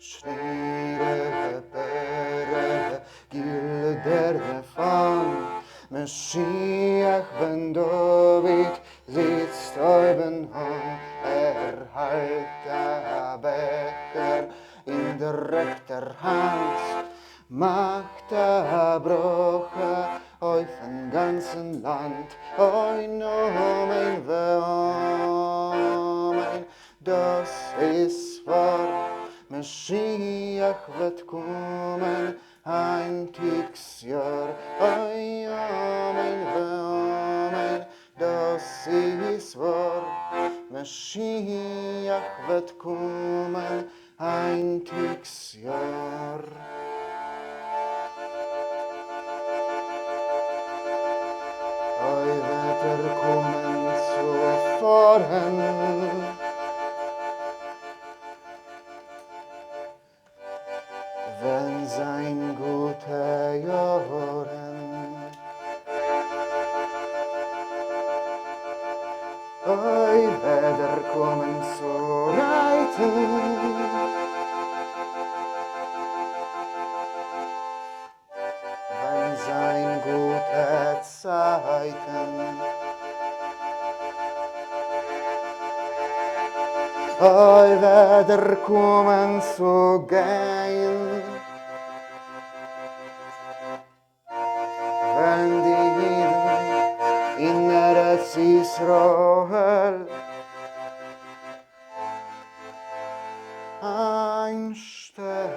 Schnire Pere Gilderne von Mashiach ben David sitzt oben an, erhalte Becher in der rechter Hand, macht Broche auf dem ganzen Land, oi nomen veomen, das ist wahr. Mashiach wird kommen, ein Tixjahr, oi amen, amen, das ist wahr. Mashiach wird kommen, ein Tixjahr. Oi wird kommen zuvor. Wenn sein guter Jahren, oi weder kommen zu reiten, wenn sein guter Zeiten, oi weder kommen zu gehen. Wenn die Juden in Eretz Israel einsteigen.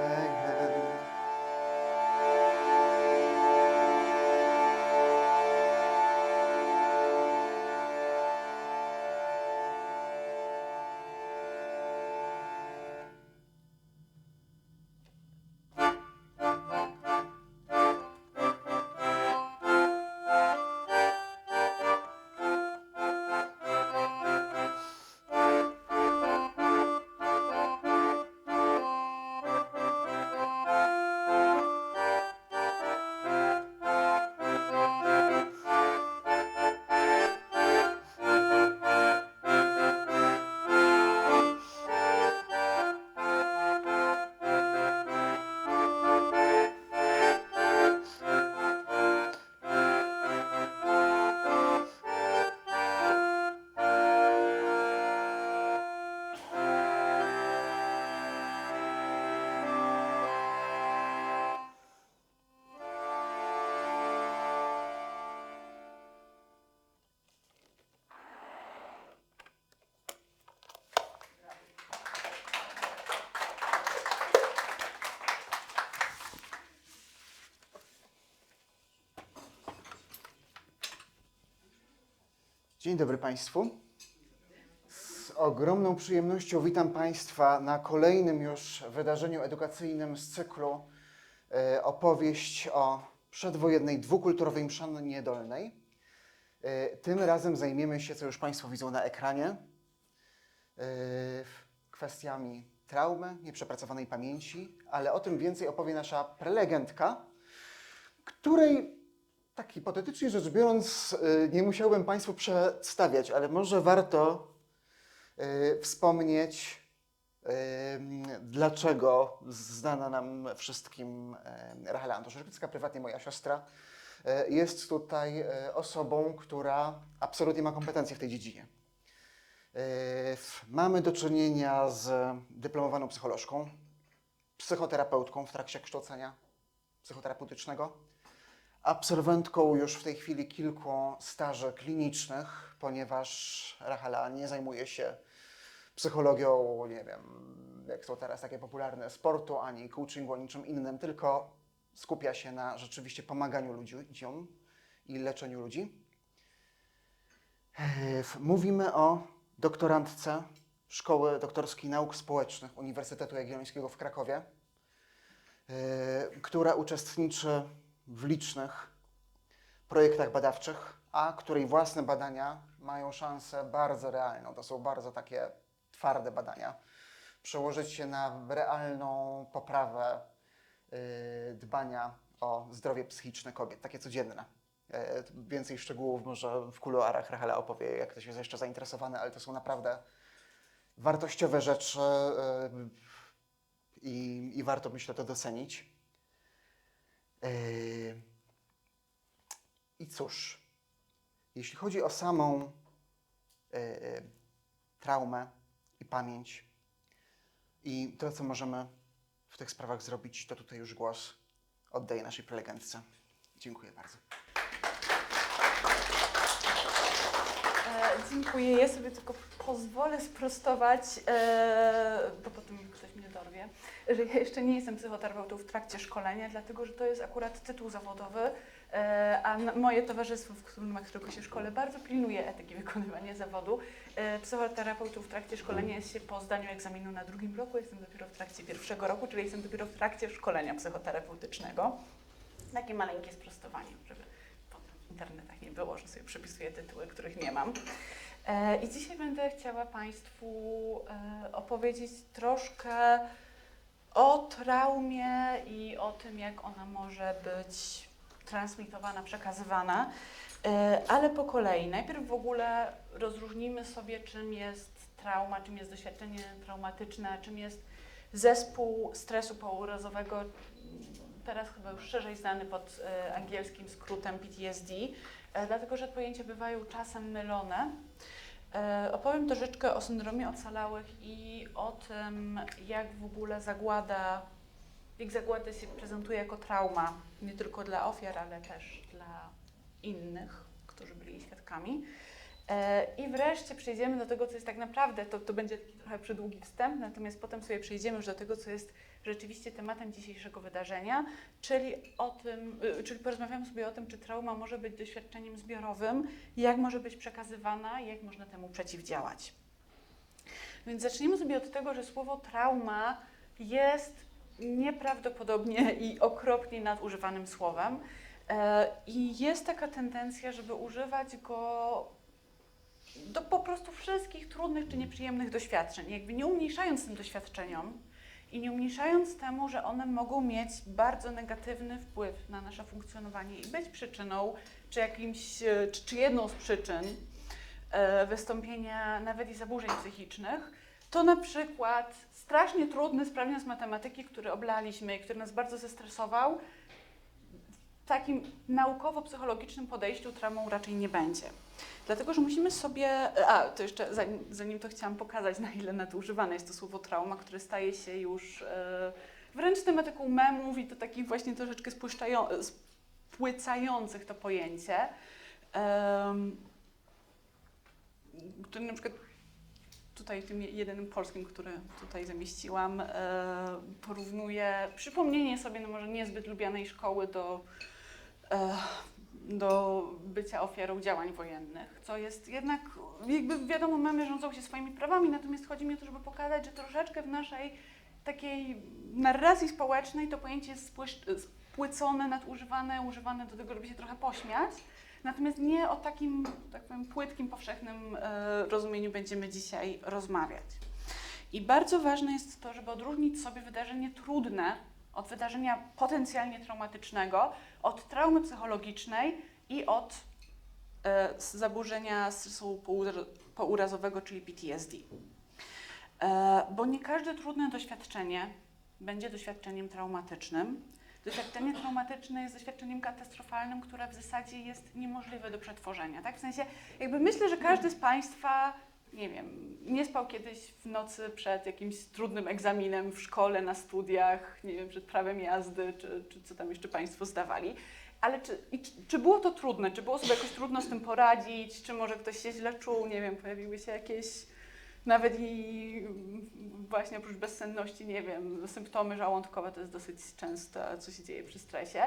Dzień dobry Państwu. Z ogromną przyjemnością witam Państwa na kolejnym już wydarzeniu edukacyjnym z cyklu opowieść o przedwojennej dwukulturowej mszanie dolnej. Tym razem zajmiemy się, co już Państwo widzą na ekranie, kwestiami traumy, nieprzepracowanej pamięci, ale o tym więcej opowie nasza prelegentka, której tak hipotetycznie rzecz biorąc, nie musiałbym Państwu przedstawiać, ale może warto wspomnieć, dlaczego znana nam wszystkim Rachela Antoszewicka, prywatnie moja siostra, jest tutaj osobą, która absolutnie ma kompetencje w tej dziedzinie. Mamy do czynienia z dyplomowaną psycholożką, psychoterapeutką w trakcie kształcenia psychoterapeutycznego, absolwentką już w tej chwili kilku staży klinicznych, ponieważ Rachela nie zajmuje się psychologią, nie wiem, jak są teraz takie popularne, sportu, ani coachingu, ani niczym innym, tylko skupia się na rzeczywiście pomaganiu ludziom i leczeniu ludzi. Mówimy o doktorantce Szkoły Doktorskiej Nauk Społecznych Uniwersytetu Jagiellońskiego w Krakowie, która uczestniczy w licznych projektach badawczych, a której własne badania mają szansę bardzo realną, to są bardzo takie twarde badania, przełożyć się na realną poprawę dbania o zdrowie psychiczne kobiet, takie codzienne. Więcej szczegółów może w kuluarach Rachela opowie, jak ktoś jest jeszcze zainteresowany, ale to są naprawdę wartościowe rzeczy i i warto, myślę, to docenić. I cóż, jeśli chodzi o samą traumę i pamięć i to, co możemy w tych sprawach zrobić, to tutaj już głos oddaję naszej prelegentce. Dziękuję bardzo. Dziękuję. Ja sobie tylko pozwolę sprostować, bo potem ktoś mnie dorwie, że ja jeszcze nie jestem psychoterapeutą w trakcie szkolenia, dlatego że to jest akurat tytuł zawodowy, a moje towarzystwo, na którego się szkolę, bardzo pilnuje etyki wykonywania zawodu. Psychoterapeutów w trakcie szkolenia jest się po zdaniu egzaminu na drugim roku, jestem dopiero w trakcie pierwszego roku, czyli jestem dopiero w trakcie szkolenia psychoterapeutycznego. Takie maleńkie sprostowanie, żeby w internetach nie było, że sobie przepisuję tytuły, których nie mam. I dzisiaj będę chciała Państwu opowiedzieć troszkę o traumie i o tym, jak ona może być transmitowana, przekazywana, ale po kolei. Najpierw w ogóle rozróżnimy sobie, czym jest trauma, czym jest doświadczenie traumatyczne, czym jest zespół stresu pourazowego, teraz chyba już szerzej znany pod angielskim skrótem PTSD, dlatego że pojęcia bywają czasem mylone. Opowiem troszeczkę o syndromie ocalałych i o tym, jak w ogóle zagłada się prezentuje jako trauma, nie tylko dla ofiar, ale też dla innych, którzy byli świadkami. I wreszcie przejdziemy do tego, co jest tak naprawdę, to będzie taki trochę przydługi wstęp, natomiast potem sobie przejdziemy już do tego, co jest rzeczywiście tematem dzisiejszego wydarzenia, czyli porozmawiamy sobie o tym, czy trauma może być doświadczeniem zbiorowym, jak może być przekazywana i jak można temu przeciwdziałać. Więc zacznijmy sobie od tego, że słowo trauma jest nieprawdopodobnie i okropnie nadużywanym słowem i jest taka tendencja, żeby używać go do po prostu wszystkich trudnych czy nieprzyjemnych doświadczeń, jakby nie umniejszając tym doświadczeniom i nie umniejszając temu, że one mogą mieć bardzo negatywny wpływ na nasze funkcjonowanie i być przyczyną, czy jedną z przyczyn wystąpienia nawet i zaburzeń psychicznych, to na przykład strasznie trudny sprawdzian z matematyki, który oblaliśmy i który nas bardzo zestresował, w takim naukowo-psychologicznym podejściu traumą raczej nie będzie. Dlatego, że musimy sobie... to jeszcze zanim to chciałam pokazać, na ile nadużywane jest to słowo trauma, które staje się już wręcz tematyką memów i to takich właśnie troszeczkę spłycających to pojęcie, który na przykład tutaj tym jedynym polskim, który tutaj zamieściłam, porównuje przypomnienie sobie, no może niezbyt lubianej szkoły do bycia ofiarą działań wojennych, co jest jednak, jakby wiadomo, mamy rządzą się swoimi prawami, natomiast chodzi mi o to, żeby pokazać, że troszeczkę w naszej takiej narracji społecznej to pojęcie jest spłycone, nadużywane, używane do tego, żeby się trochę pośmiać, natomiast nie o takim, tak powiem, płytkim, powszechnym rozumieniu będziemy dzisiaj rozmawiać. I bardzo ważne jest to, żeby odróżnić sobie wydarzenie trudne od wydarzenia potencjalnie traumatycznego, od traumy psychologicznej i od zaburzenia stresu pourazowego, czyli PTSD. Bo nie każde trudne doświadczenie będzie doświadczeniem traumatycznym. Doświadczenie traumatyczne jest doświadczeniem katastrofalnym, które w zasadzie jest niemożliwe do przetworzenia. Tak? W sensie, jakby myślę, że każdy z Państwa, nie wiem, nie spał kiedyś w nocy przed jakimś trudnym egzaminem w szkole, na studiach, nie wiem, przed prawem jazdy, czy co tam jeszcze Państwo zdawali. Ale czy było to trudne? Czy było sobie jakoś trudno z tym poradzić? Czy może ktoś się źle czuł? Nie wiem, pojawiły się jakieś nawet i właśnie oprócz bezsenności, nie wiem, symptomy żołądkowe to jest dosyć często, co się dzieje przy stresie.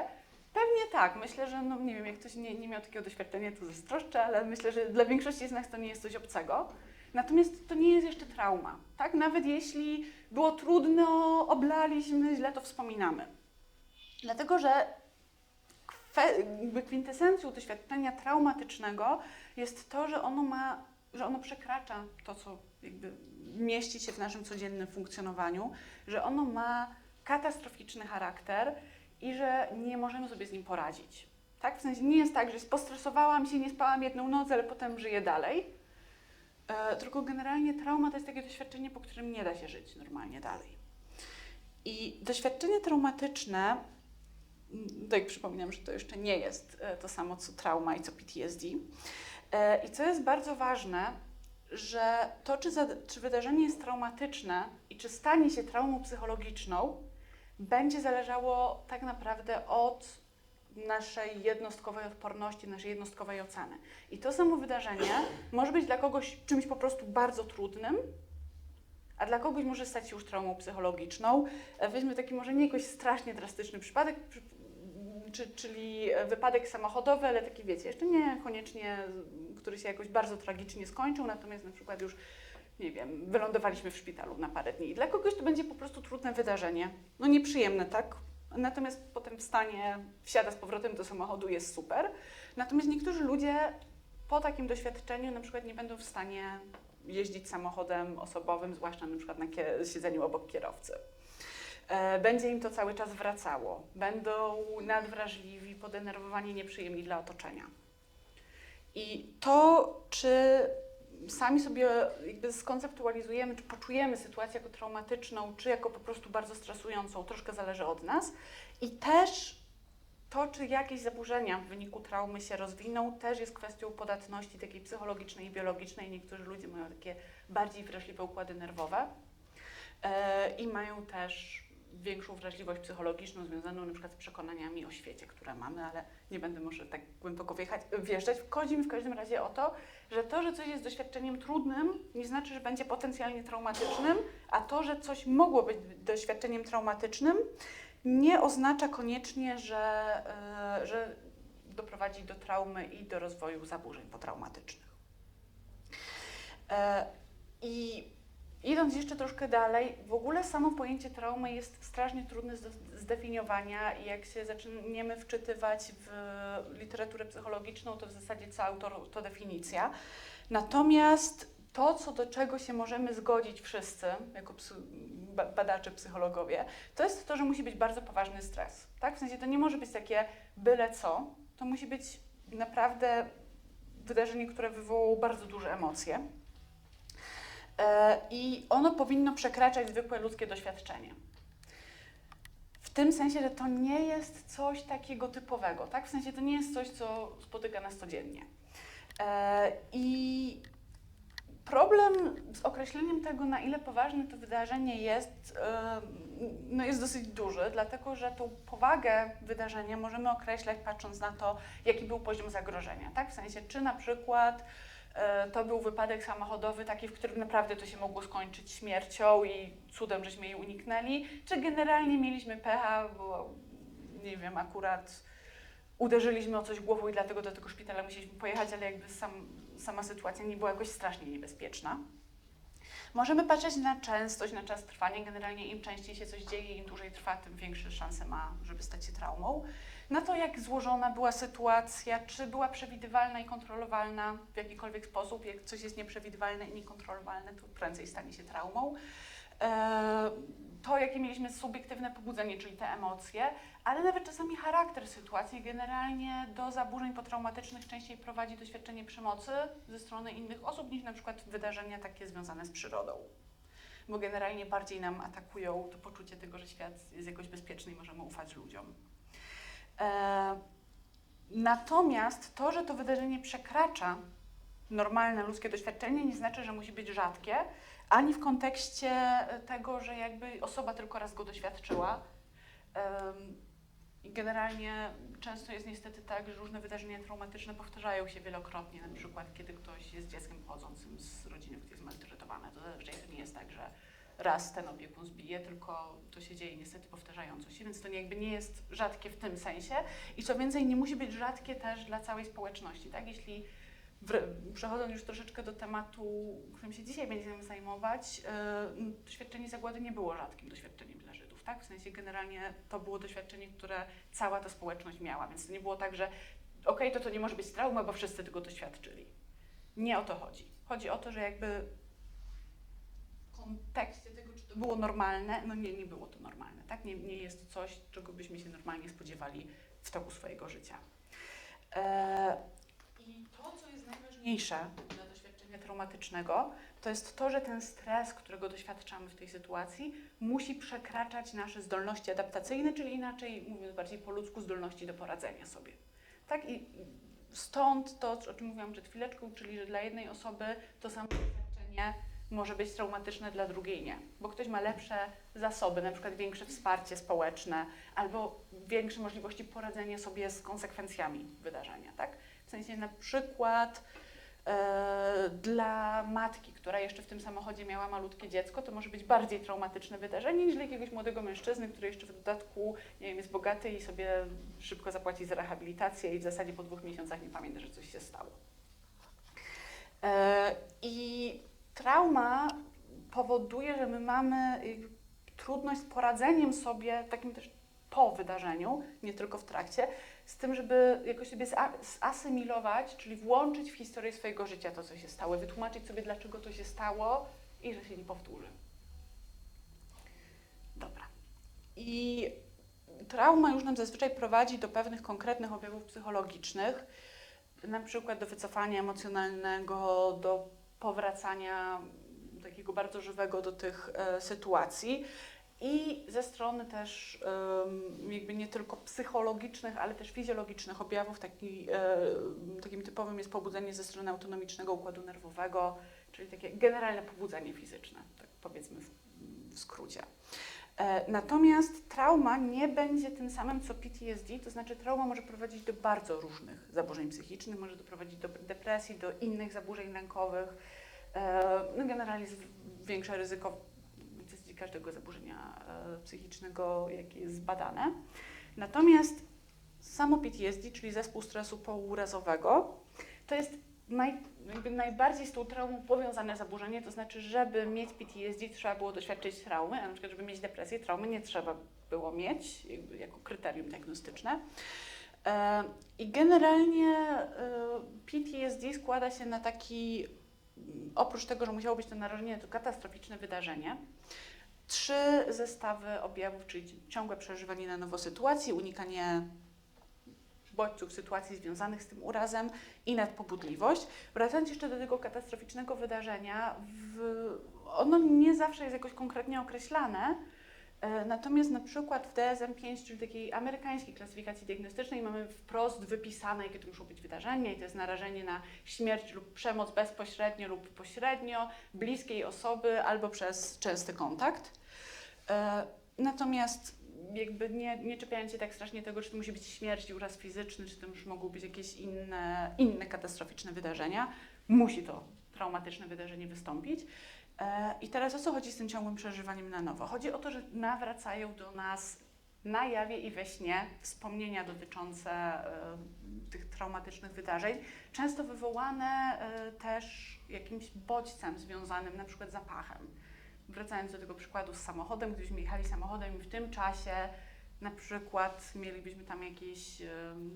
Pewnie tak. Myślę, że no nie wiem, jak ktoś nie miał takiego doświadczenia, to zazdroszczę, ale myślę, że dla większości z nas to nie jest coś obcego. Natomiast to nie jest jeszcze trauma, tak? Nawet jeśli było trudno, oblaliśmy, źle to wspominamy. Dlatego, że kwintesencją doświadczenia traumatycznego jest to, że ono przekracza to, co jakby mieści się w naszym codziennym funkcjonowaniu, że ono ma katastroficzny charakter i że nie możemy sobie z nim poradzić. Tak? W sensie nie jest tak, że postresowałam się, nie spałam jedną noc, ale potem żyję dalej. Tylko generalnie trauma to jest takie doświadczenie, po którym nie da się żyć normalnie dalej. I doświadczenie traumatyczne, tak przypominam, że to jeszcze nie jest to samo co trauma i co PTSD. I co jest bardzo ważne, że to, czy wydarzenie jest traumatyczne i czy stanie się traumą psychologiczną, będzie zależało tak naprawdę od naszej jednostkowej odporności, naszej jednostkowej oceny. I to samo wydarzenie może być dla kogoś czymś po prostu bardzo trudnym, a dla kogoś może stać się już traumą psychologiczną. Weźmy taki może nie jakoś strasznie drastyczny przypadek, czyli wypadek samochodowy, ale taki wiecie, jeszcze nie koniecznie, który się jakoś bardzo tragicznie skończył, natomiast na przykład już, nie wiem, wylądowaliśmy w szpitalu na parę dni. I dla kogoś to będzie po prostu trudne wydarzenie. No nieprzyjemne, tak? Natomiast potem wstanie, wsiada z powrotem do samochodu, jest super. Natomiast niektórzy ludzie po takim doświadczeniu na przykład nie będą w stanie jeździć samochodem osobowym, zwłaszcza na przykład na siedzeniu obok kierowcy. Będzie im to cały czas wracało. Będą nadwrażliwi, podenerwowani, nieprzyjemni dla otoczenia. I to, czy sami sobie jakby skonceptualizujemy, czy poczujemy sytuację jako traumatyczną, czy jako po prostu bardzo stresującą, troszkę zależy od nas. I też to, czy jakieś zaburzenia w wyniku traumy się rozwiną, też jest kwestią podatności takiej psychologicznej i biologicznej. Niektórzy ludzie mają takie bardziej wrażliwe układy nerwowe i mają też większą wrażliwość psychologiczną związaną na przykład z przekonaniami o świecie, które mamy, ale nie będę może tak głęboko wjeżdżać. Chodzi mi w każdym razie o to, że coś jest doświadczeniem trudnym, nie znaczy, że będzie potencjalnie traumatycznym, a to, że coś mogło być doświadczeniem traumatycznym, nie oznacza koniecznie, że doprowadzi do traumy i do rozwoju zaburzeń potraumatycznych. I idąc jeszcze troszkę dalej, w ogóle samo pojęcie traumy jest strasznie trudne do zdefiniowania i jak się zaczniemy wczytywać w literaturę psychologiczną, to w zasadzie co autor to definicja. Natomiast to, do czego się możemy zgodzić wszyscy, jako badacze, psychologowie, to jest to, że musi być bardzo poważny stres. Tak? W sensie to nie może być takie byle co, to musi być naprawdę wydarzenie, które wywołało bardzo duże emocje. I ono powinno przekraczać zwykłe ludzkie doświadczenie. W tym sensie, że to nie jest coś takiego typowego, tak? W sensie to nie jest coś, co spotyka nas codziennie. I problem z określeniem tego, na ile poważne to wydarzenie jest, no jest dosyć duży, dlatego że tą powagę wydarzenia możemy określać patrząc na to, jaki był poziom zagrożenia, tak? W sensie, czy na przykład to był wypadek samochodowy taki, w którym naprawdę to się mogło skończyć śmiercią i cudem, żeśmy jej uniknęli, czy generalnie mieliśmy pecha, bo nie wiem, akurat uderzyliśmy o coś głową i dlatego do tego szpitala musieliśmy pojechać, ale jakby sama sytuacja nie była jakoś strasznie niebezpieczna. Możemy patrzeć na częstość, na czas trwania. Generalnie im częściej się coś dzieje, im dłużej trwa, tym większe szanse ma, żeby stać się traumą. Na to, jak złożona była sytuacja, czy była przewidywalna i kontrolowalna w jakikolwiek sposób. Jak coś jest nieprzewidywalne i niekontrolowalne, to prędzej stanie się traumą. To, jakie mieliśmy subiektywne pobudzenie, czyli te emocje, ale nawet czasami charakter sytuacji. Generalnie do zaburzeń potraumatycznych częściej prowadzi doświadczenie przemocy ze strony innych osób niż na przykład wydarzenia takie związane z przyrodą. Bo generalnie bardziej nam atakują to poczucie tego, że świat jest jakoś bezpieczny i możemy ufać ludziom. Natomiast to, że to wydarzenie przekracza normalne ludzkie doświadczenie, nie znaczy, że musi być rzadkie, ani w kontekście tego, że jakby osoba tylko raz go doświadczyła. I generalnie często jest niestety tak, że różne wydarzenia traumatyczne powtarzają się wielokrotnie, na przykład kiedy ktoś jest dzieckiem pochodzącym z rodziny, która jest maltretowana. To zazwyczaj to nie jest tak, że raz ten opiekun zbije, tylko to się dzieje niestety powtarzająco się, więc to jakby nie jest rzadkie w tym sensie. I co więcej, nie musi być rzadkie też dla całej społeczności, tak? Jeśli przechodząc już troszeczkę do tematu, którym się dzisiaj będziemy zajmować, doświadczenie zagłady nie było rzadkim doświadczeniem dla Żydów, tak? W sensie generalnie to było doświadczenie, które cała ta społeczność miała, więc to nie było tak, że okej, to nie może być trauma, bo wszyscy tego doświadczyli. Nie o to chodzi. Chodzi o to, że jakby w kontekście tego, czy to było normalne, no nie było to normalne, tak? Nie jest to coś, czego byśmy się normalnie spodziewali w toku swojego życia. I to, co jest najważniejsze dla doświadczenia doświadczenia traumatycznego, to jest to, że ten stres, którego doświadczamy w tej sytuacji, musi przekraczać nasze zdolności adaptacyjne, czyli inaczej mówiąc bardziej po ludzku, zdolności do poradzenia sobie. Tak? I stąd to, o czym mówiłam przed chwileczką, czyli że dla jednej osoby to samo doświadczenie może być traumatyczne, dla drugiej nie. Bo ktoś ma lepsze zasoby, na przykład większe wsparcie społeczne albo większe możliwości poradzenia sobie z konsekwencjami wydarzenia. Tak? W sensie na przykład dla matki, która jeszcze w tym samochodzie miała malutkie dziecko, to może być bardziej traumatyczne wydarzenie niż dla jakiegoś młodego mężczyzny, który jeszcze w dodatku, nie wiem, jest bogaty i sobie szybko zapłaci za rehabilitację i w zasadzie po 2 miesiącach nie pamięta, że coś się stało. I trauma powoduje, że my mamy trudność z poradzeniem sobie, takim też po wydarzeniu, nie tylko w trakcie, z tym, żeby jakoś sobie zasymilować, czyli włączyć w historię swojego życia to, co się stało, wytłumaczyć sobie, dlaczego to się stało i że się nie powtórzy. Dobra. I trauma już nam zazwyczaj prowadzi do pewnych konkretnych objawów psychologicznych, na przykład do wycofania emocjonalnego, do powracania takiego bardzo żywego do tych sytuacji. I ze strony też jakby nie tylko psychologicznych, ale też fizjologicznych objawów. Takim typowym jest pobudzenie ze strony autonomicznego układu nerwowego, czyli takie generalne pobudzenie fizyczne, tak powiedzmy w skrócie. Natomiast trauma nie będzie tym samym co PTSD, to znaczy trauma może prowadzić do bardzo różnych zaburzeń psychicznych, może doprowadzić do depresji, do innych zaburzeń lękowych. No generalnie jest większe ryzyko każdego zaburzenia psychicznego, jakie jest zbadane. Natomiast samo PTSD, czyli zespół stresu pourazowego, to jest najbardziej z tą traumą powiązane zaburzenie, to znaczy, żeby mieć PTSD trzeba było doświadczyć traumy, a na przykład, żeby mieć depresję, traumy nie trzeba było mieć jako kryterium diagnostyczne. I generalnie PTSD składa się na taki, oprócz tego, że musiało być to narażenie, to katastroficzne wydarzenie, 3 zestawy objawów, czyli ciągłe przeżywanie na nowo sytuacji, unikanie bodźców, sytuacji związanych z tym urazem i nadpobudliwość. Wracając jeszcze do tego katastroficznego wydarzenia, ono nie zawsze jest jakoś konkretnie określane, natomiast na przykład w DSM-5, czyli takiej amerykańskiej klasyfikacji diagnostycznej, mamy wprost wypisane, jakie to muszą być wydarzenia i to jest narażenie na śmierć lub przemoc bezpośrednio lub pośrednio bliskiej osoby albo przez częsty kontakt. Natomiast jakby nie czepiając się tak strasznie tego, czy to musi być śmierć i uraz fizyczny, czy to już mogą być jakieś inne katastroficzne wydarzenia, musi to traumatyczne wydarzenie wystąpić. I teraz o co chodzi z tym ciągłym przeżywaniem na nowo? Chodzi o to, że nawracają do nas na jawie i we śnie wspomnienia dotyczące tych traumatycznych wydarzeń, często wywołane też jakimś bodźcem związanym na przykład zapachem. Wracając do tego przykładu z samochodem, gdybyśmy jechali samochodem i w tym czasie na przykład mielibyśmy tam jakieś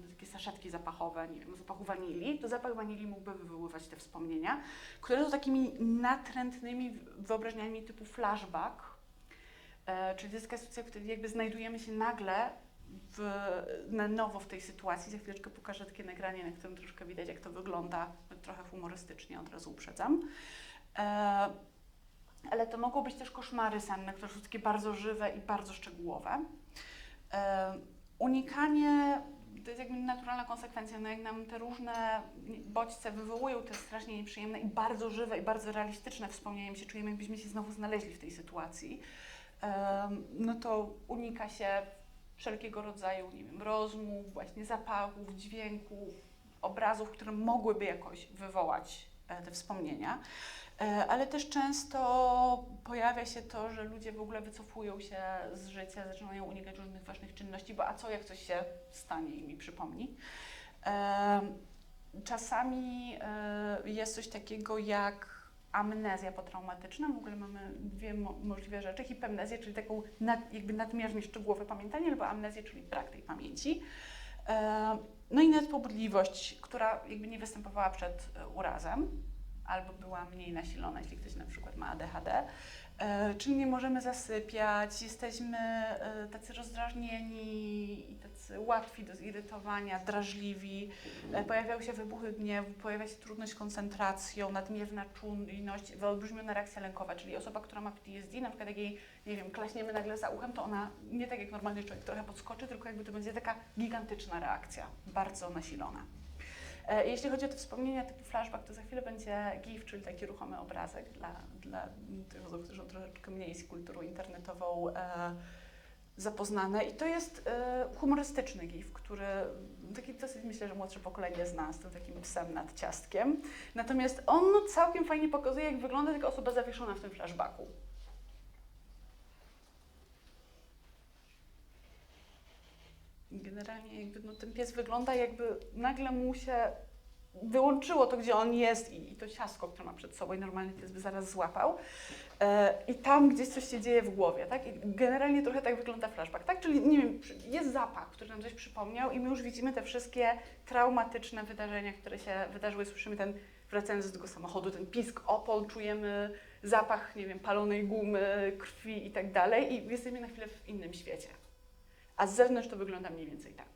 takie saszetki zapachowe, nie wiem, zapachu wanilii, to zapach wanilii mógłby wywoływać te wspomnienia, które są takimi natrętnymi wyobrażeniami typu flashback, czyli to jest taka sytuacja, w której jakby znajdujemy się nagle na nowo w tej sytuacji. Za chwileczkę pokażę takie nagranie, na którym troszkę widać, jak to wygląda, trochę humorystycznie, od razu uprzedzam. Ale to mogą być też koszmary senne, które są takie bardzo żywe i bardzo szczegółowe. Unikanie to jest jakby naturalna konsekwencja, no jak nam te różne bodźce wywołują te strasznie nieprzyjemne i bardzo żywe i bardzo realistyczne wspomnienia, się czujemy, jakbyśmy się znowu znaleźli w tej sytuacji, no to unika się wszelkiego rodzaju, nie wiem, rozmów, właśnie zapachów, dźwięków, obrazów, które mogłyby jakoś wywołać te wspomnienia. Ale też często pojawia się to, że ludzie w ogóle wycofują się z życia, zaczynają unikać różnych ważnych czynności, bo a co jak coś się stanie i mi przypomni. Czasami jest coś takiego jak amnezja potraumatyczna. W ogóle mamy 2 możliwe rzeczy. Hipamnezję, czyli taką jakby nadmiernie szczegółowe pamiętanie, albo amnezję, czyli brak tej pamięci. No i nadpobudliwość, która jakby nie występowała przed urazem, albo była mniej nasilona, jeśli ktoś na przykład ma ADHD. Czyli nie możemy zasypiać, jesteśmy tacy rozdrażnieni i tacy łatwi do zirytowania, drażliwi. Pojawiają się wybuchy gniewu, pojawia się trudność z koncentracją, nadmierna czujność, wyolbrzymiona reakcja lękowa, czyli osoba, która ma PTSD, na przykład jak jej, nie wiem, klaśniemy nagle za uchem, to ona nie tak jak normalny człowiek trochę podskoczy, tylko jakby to będzie taka gigantyczna reakcja, bardzo nasilona. Jeśli chodzi o te wspomnienia typu flashback, to za chwilę będzie GIF, czyli taki ruchomy obrazek dla tych osób, którzy są troszeczkę mniej z kulturą internetową zapoznane. I to jest humorystyczny GIF, który taki dosyć, myślę, że młodsze pokolenie zna, z tym takim psem nad ciastkiem. Natomiast on całkiem fajnie pokazuje, jak wygląda taka osoba zawieszona w tym flashbacku. Generalnie jakby, no, ten pies wygląda, jakby nagle mu się wyłączyło to, gdzie on jest i to ciastko, które ma przed sobą i normalny pies by zaraz złapał. I tam gdzieś coś się dzieje w głowie, tak? I generalnie trochę tak wygląda flashback, tak? Czyli, nie wiem, jest zapach, który nam coś przypomniał i my już widzimy te wszystkie traumatyczne wydarzenia, które się wydarzyły. Słyszymy ten, wracając do tego samochodu, ten pisk opon, czujemy zapach, nie wiem, palonej gumy, krwi i tak dalej i jesteśmy na chwilę w innym świecie. A z zewnątrz to wygląda mniej więcej tak.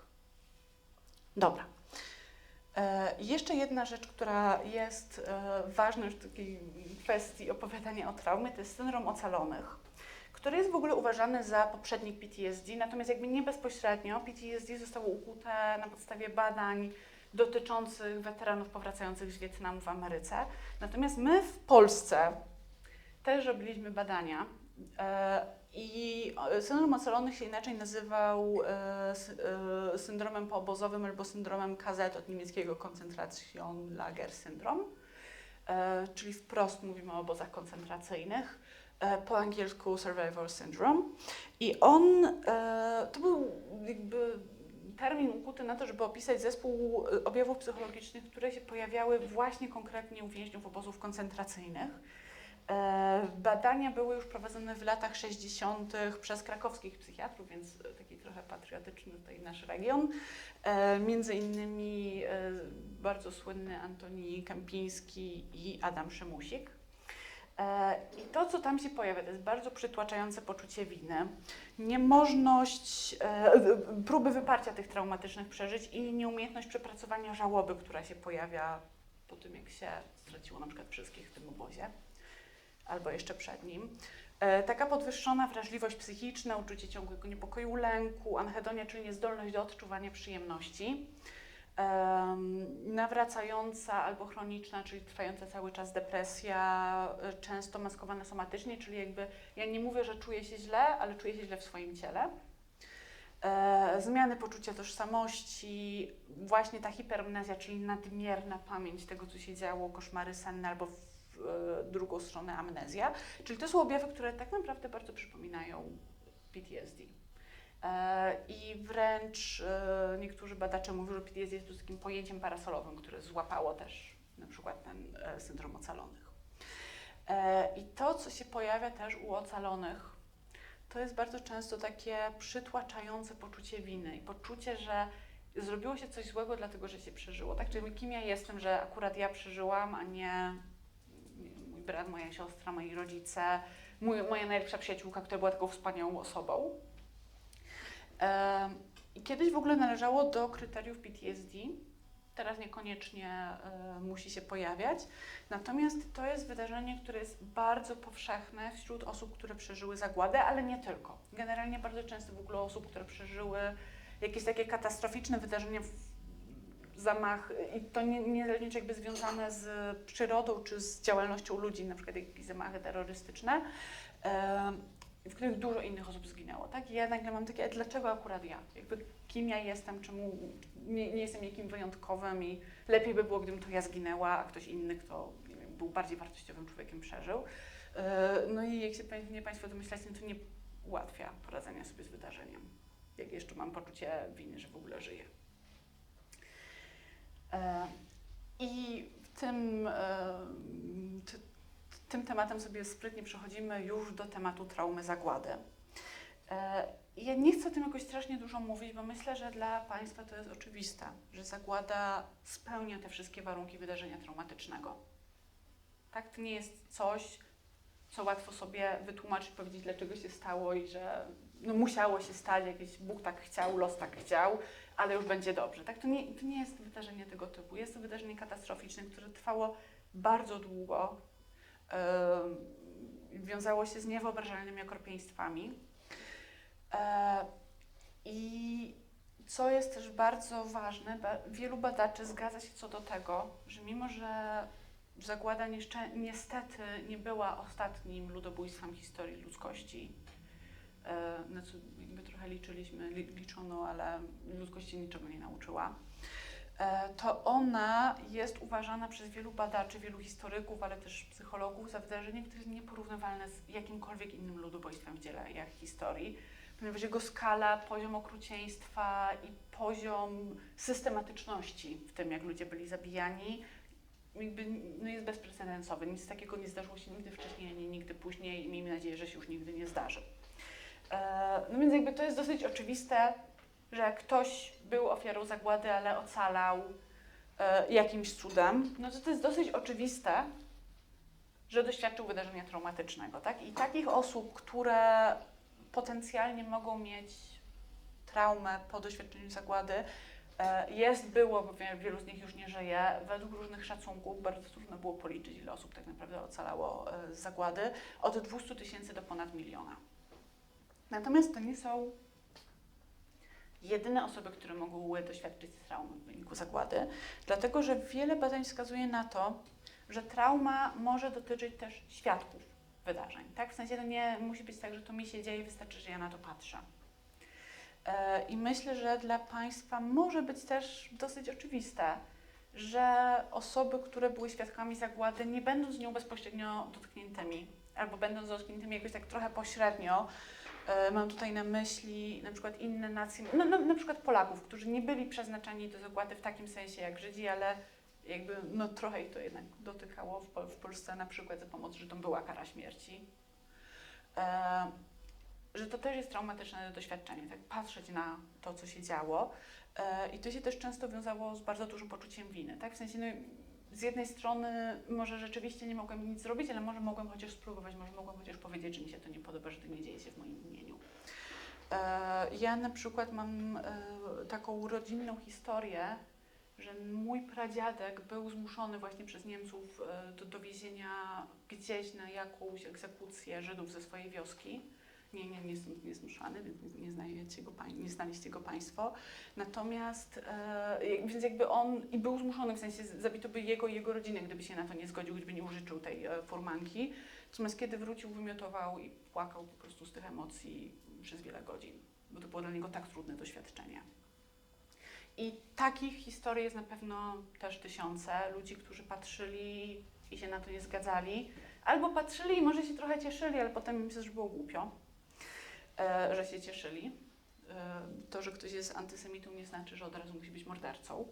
Dobra. Jeszcze jedna rzecz, która jest ważna w takiej kwestii opowiadania o traumie, to jest syndrom ocalonych, który jest w ogóle uważany za poprzednik PTSD, natomiast jakby nie bezpośrednio PTSD zostało ukute na podstawie badań dotyczących weteranów powracających z Wietnamu w Ameryce. Natomiast my w Polsce też robiliśmy badania i syndrom ocalonych się inaczej nazywał syndromem poobozowym albo syndromem KZ od niemieckiego Konzentrationslager Syndrom, czyli wprost mówimy o obozach koncentracyjnych, po angielsku Survivor Syndrome. I to był jakby termin ukuty na to, żeby opisać zespół objawów psychologicznych, które się pojawiały właśnie konkretnie u więźniów obozów koncentracyjnych. Badania były już prowadzone w latach 60. przez krakowskich psychiatrów, więc taki trochę patriotyczny tutaj nasz region. Między innymi bardzo słynny Antoni Kępiński i Adam Szymusik. I to, co tam się pojawia, to jest bardzo przytłaczające poczucie winy, niemożność, próby wyparcia tych traumatycznych przeżyć i nieumiejętność przepracowania żałoby, która się pojawia po tym, jak się straciło na przykład wszystkich w tym obozie, albo jeszcze przed nim. Taka podwyższona wrażliwość psychiczna, uczucie ciągłego niepokoju, lęku, anhedonia, czyli niezdolność do odczuwania przyjemności, nawracająca albo chroniczna, czyli trwająca cały czas depresja, często maskowana somatycznie, czyli jakby ja nie mówię, że czuję się źle, ale czuję się źle w swoim ciele. Zmiany poczucia tożsamości, właśnie ta hipermnezja, czyli nadmierna pamięć tego, co się działo, koszmary senne albo w drugą stronę amnezja. Czyli to są objawy, które tak naprawdę bardzo przypominają PTSD. I wręcz niektórzy badacze mówią, że PTSD jest takim pojęciem parasolowym, które złapało też na przykład ten syndrom ocalonych. I to, co się pojawia też u ocalonych, to jest bardzo często takie przytłaczające poczucie winy i poczucie, że zrobiło się coś złego dlatego, że się przeżyło. Tak? Czyli kim ja jestem, że akurat ja przeżyłam, a nie mój brat, moja siostra, moi rodzice, moja najlepsza przyjaciółka, która była taką wspaniałą osobą. I kiedyś w ogóle należało do kryteriów PTSD, teraz niekoniecznie musi się pojawiać, natomiast to jest wydarzenie, które jest bardzo powszechne wśród osób, które przeżyły zagładę, ale nie tylko. Generalnie bardzo często w ogóle osób, które przeżyły jakieś takie katastroficzne wydarzenia, zamach, i to niezależnie czy jakby związane z przyrodą czy z działalnością ludzi, na przykład jakieś zamachy terrorystyczne, w których dużo innych osób zginęło, tak? I ja nagle mam takie, dlaczego akurat ja? Jakby kim ja jestem, czemu nie jestem jakim wyjątkowym i lepiej by było, gdybym to ja zginęła, a ktoś inny, kto nie wiem, był bardziej wartościowym człowiekiem, przeżył. No i jak się pewnie Państwo domyślacie, no to nie ułatwia poradzenia sobie z wydarzeniem. Jak jeszcze mam poczucie winy, że w ogóle żyję. I tym tematem sobie sprytnie przechodzimy już do tematu traumy zagłady. Ja nie chcę o tym jakoś strasznie dużo mówić, bo myślę, że dla Państwa to jest oczywiste, że zagłada spełnia te wszystkie warunki wydarzenia traumatycznego. Tak? To nie jest coś, co łatwo sobie wytłumaczyć, powiedzieć, dlaczego się stało i że no, musiało się stać, jakiś Bóg tak chciał, los tak chciał, ale już będzie dobrze. Tak? To nie jest wydarzenie tego typu. Jest to wydarzenie katastroficzne, które trwało bardzo długo. Wiązało się z niewyobrażalnymi okropieństwami. I co jest też bardzo ważne, wielu badaczy zgadza się co do tego, że mimo, że zagłada niestety nie była ostatnim ludobójstwem w historii ludzkości, na co jakby trochę liczono, ale ludzkości niczego nie nauczyła, to ona jest uważana przez wielu badaczy, wielu historyków, ale też psychologów za wydarzenie, które jest nieporównywalne z jakimkolwiek innym ludobójstwem w dziejach historii, ponieważ jego skala, poziom okrucieństwa i poziom systematyczności w tym, jak ludzie byli zabijani, jakby, no jest bezprecedensowy. Nic takiego nie zdarzyło się nigdy wcześniej, ani nigdy później i miejmy nadzieję, że się już nigdy nie zdarzy. No więc jakby to jest dosyć oczywiste, że jak ktoś był ofiarą zagłady, ale ocalał jakimś cudem, no to jest dosyć oczywiste, że doświadczył wydarzenia traumatycznego, tak? I takich osób, które potencjalnie mogą mieć traumę po doświadczeniu zagłady, było, bo wielu z nich już nie żyje. Według różnych szacunków, bardzo trudno było policzyć, ile osób tak naprawdę ocalało z zagłady, od 200 000 do ponad 1 000 000. Natomiast to nie są jedyne osoby, które mogły doświadczyć traumy w wyniku zagłady, dlatego że wiele badań wskazuje na to, że trauma może dotyczyć też świadków wydarzeń. Tak? W sensie to nie musi być tak, że to mi się dzieje, wystarczy, że ja na to patrzę. I myślę, że dla Państwa może być też dosyć oczywiste, że osoby, które były świadkami zagłady, nie będąc z nią bezpośrednio dotkniętymi, albo będąc dotkniętymi jakoś tak trochę pośrednio, mam tutaj na myśli na przykład inne nacje, na przykład Polaków, którzy nie byli przeznaczeni do zagłady w takim sensie jak Żydzi, ale jakby no trochę ich to jednak dotykało. W Polsce na przykład za pomoc Żydom była kara śmierci. Że to też jest traumatyczne doświadczenie, tak patrzeć na to, co się działo. I to się też często wiązało z bardzo dużym poczuciem winy, tak? W sensie, no, z jednej strony może rzeczywiście nie mogłem nic zrobić, ale może mogłem chociaż spróbować, może mogłem chociaż powiedzieć, że mi się to nie podoba, że to nie dzieje się w moim imieniu. Ja na przykład mam taką rodzinną historię, że mój pradziadek był zmuszony właśnie przez Niemców do dowiezienia gdzieś na jakąś egzekucję Żydów ze swojej wioski. Nie jest zmuszany, więc nie znaliście go Państwo. Natomiast, więc jakby on i był zmuszony, w sensie zabito by jego i jego rodzinę, gdyby się na to nie zgodził, gdyby nie użyczył tej furmanki. Natomiast kiedy wrócił, wymiotował i płakał po prostu z tych emocji przez wiele godzin, bo to było dla niego tak trudne doświadczenie. I takich historii jest na pewno też tysiące ludzi, którzy patrzyli i się na to nie zgadzali, albo patrzyli i może się trochę cieszyli, ale potem im się też było głupio, że się cieszyli. To, że ktoś jest antysemitą, nie znaczy, że od razu musi być mordercą.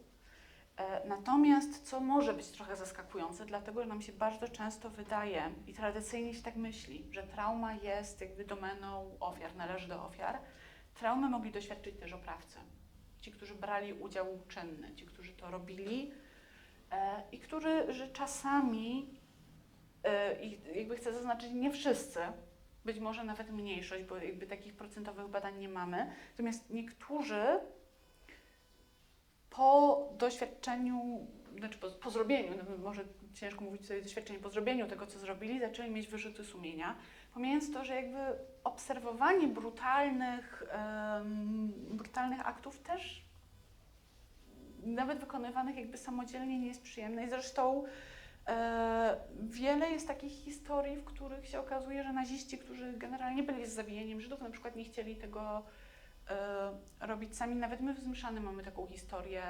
Natomiast co może być trochę zaskakujące, dlatego że nam się bardzo często wydaje i tradycyjnie się tak myśli, że trauma jest jakby domeną ofiar, należy do ofiar. Traumy mogli doświadczyć też oprawcy. Ci, którzy brali udział czynny, ci, którzy to robili i którzy czasami, i jakby chcę zaznaczyć, nie wszyscy, być może nawet mniejszość, bo jakby takich procentowych badań nie mamy, natomiast niektórzy po doświadczeniu, znaczy po zrobieniu, no może ciężko mówić sobie doświadczenie, po zrobieniu tego, co zrobili, zaczęli mieć wyrzuty sumienia, pomijając to, że jakby obserwowanie brutalnych aktów też nawet wykonywanych jakby samodzielnie nie jest przyjemne i zresztą wiele jest takich historii, w których się okazuje, że naziści, którzy generalnie byli z zabijaniem Żydów, na przykład nie chcieli tego robić sami. Nawet my w Zmyszany mamy taką historię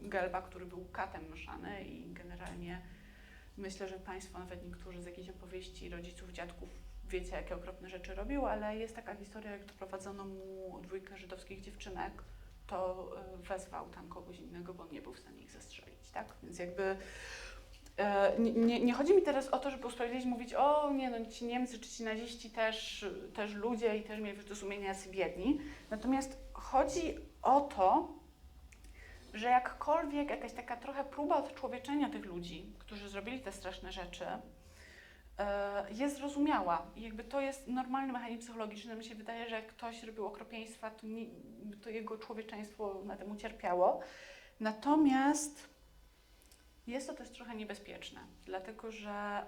Gelba, który był katem Myszany i generalnie myślę, że Państwo, nawet niektórzy z jakiejś opowieści rodziców, dziadków, wiecie, jakie okropne rzeczy robił, ale jest taka historia, jak doprowadzono mu 2 żydowskich dziewczynek, to wezwał tam kogoś innego, bo on nie był w stanie ich zastrzelić, tak? Więc jakby nie chodzi mi teraz o to, żeby usprawiedliwić, mówić, o nie, no ci Niemcy czy ci naziści też ludzie i też mieli wyrzuty sumienia jacy biedni. Natomiast chodzi o to, że jakkolwiek jakaś taka trochę próba odczłowieczenia tych ludzi, którzy zrobili te straszne rzeczy, jest zrozumiała. I jakby to jest normalny mechanizm psychologiczny. Mi się wydaje, że jak ktoś robił okropieństwa, to jego człowieczeństwo na tym ucierpiało. Natomiast jest to też trochę niebezpieczne, dlatego że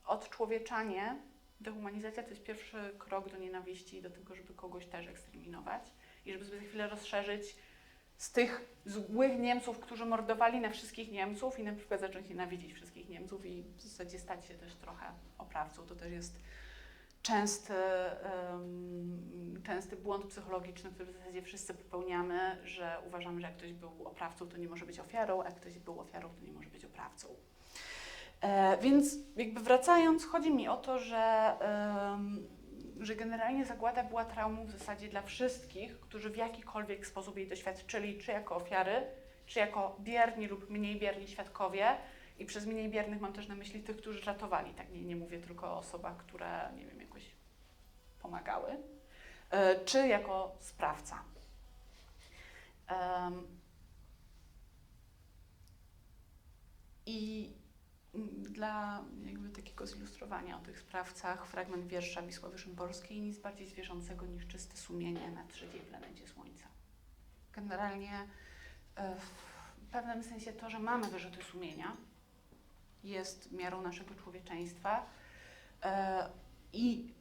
odczłowieczanie, dehumanizacja to jest pierwszy krok do nienawiści i do tego, żeby kogoś też eksterminować i żeby sobie za chwilę rozszerzyć z tych złych Niemców, którzy mordowali na wszystkich Niemców i na przykład zacząć nienawidzić wszystkich Niemców i w zasadzie stać się też trochę oprawcą. To też jest częsty błąd psychologiczny, który w zasadzie wszyscy popełniamy, że uważamy, że jak ktoś był oprawcą, to nie może być ofiarą, a jak ktoś był ofiarą, to nie może być oprawcą. Więc jakby wracając, chodzi mi o to, że generalnie zagłada była traumą w zasadzie dla wszystkich, którzy w jakikolwiek sposób jej doświadczyli, czy jako ofiary, czy jako bierni lub mniej bierni świadkowie. I przez mniej biernych mam też na myśli tych, którzy ratowali. Tak, nie mówię tylko o osobach, które, nie wiem, jakoś pomagały, czy jako sprawca. I dla jakby takiego zilustrowania o tych sprawcach fragment wiersza Wisławy Szymborskiej: nic bardziej zwierzącego niż czyste sumienie na trzeciej planecie Słońca. Generalnie w pewnym sensie to, że mamy wyrzuty sumienia, jest miarą naszego człowieczeństwa i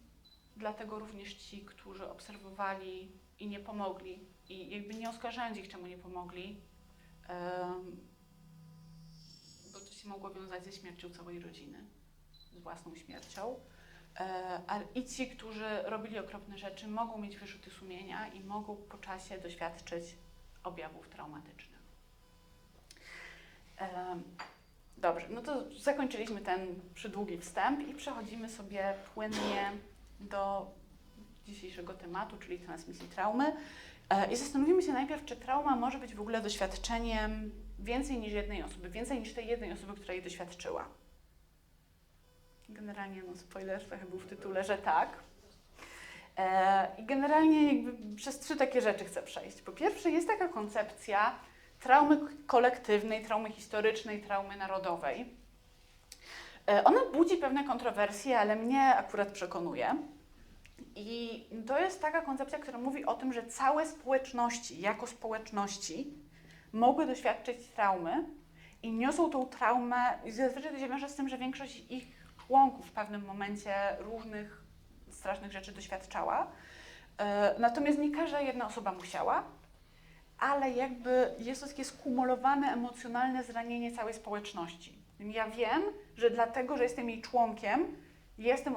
dlatego również ci, którzy obserwowali i nie pomogli i jakby nie oskarżając ich, czemu nie pomogli, bo to się mogło wiązać ze śmiercią całej rodziny, z własną śmiercią, ale i ci, którzy robili okropne rzeczy, mogą mieć wyrzuty sumienia i mogą po czasie doświadczyć objawów traumatycznych. Dobrze, no to zakończyliśmy ten przydługi wstęp i przechodzimy sobie płynnie do dzisiejszego tematu, czyli transmisji traumy. I zastanowimy się najpierw, czy trauma może być w ogóle doświadczeniem więcej niż jednej osoby, więcej niż tej jednej osoby, która jej doświadczyła. Generalnie, no spoiler trochę był w tytule, że tak. I generalnie jakby przez 3 takie rzeczy chcę przejść. Po pierwsze, jest taka koncepcja traumy kolektywnej, traumy historycznej, traumy narodowej. Ona budzi pewne kontrowersje, ale mnie akurat przekonuje. I to jest taka koncepcja, która mówi o tym, że całe społeczności, jako społeczności, mogły doświadczyć traumy i niosą tą traumę, i zazwyczaj to się wiąże z tym, że większość ich członków w pewnym momencie różnych strasznych rzeczy doświadczała. Natomiast nie każda jedna osoba musiała, ale jakby jest to takie skumulowane emocjonalne zranienie całej społeczności. Ja wiem, że dlatego, że jestem jej członkiem, jestem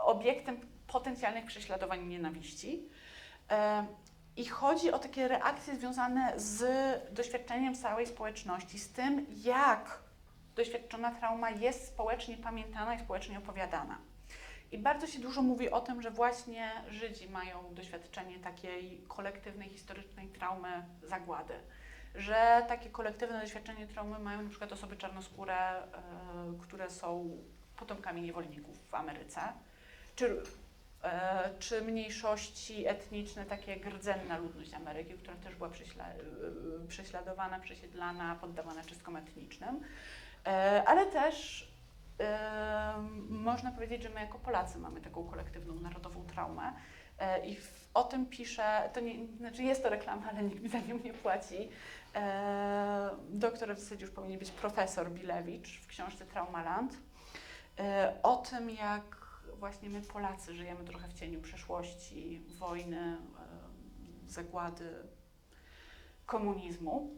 obiektem potencjalnych prześladowań i nienawiści. I chodzi o takie reakcje związane z doświadczeniem całej społeczności, z tym, jak doświadczona trauma jest społecznie pamiętana i społecznie opowiadana. I bardzo się dużo mówi o tym, że właśnie Żydzi mają doświadczenie takiej kolektywnej, historycznej traumy zagłady. Że takie kolektywne doświadczenie traumy mają na przykład osoby czarnoskóre, które są potomkami niewolników w Ameryce, czy mniejszości etniczne, takie jak rdzenna ludność Ameryki, która też była prześladowana, przesiedlana, poddawana czystkom etnicznym. Ale też można powiedzieć, że my jako Polacy mamy taką kolektywną, narodową traumę. I o tym pisze, to nie, znaczy jest to reklama, ale nikt mi za nią nie płaci. Doktor w zasadzie już powinien być profesor Bilewicz w książce Traumaland. O tym, jak właśnie my Polacy żyjemy trochę w cieniu przeszłości, wojny, zagłady, komunizmu.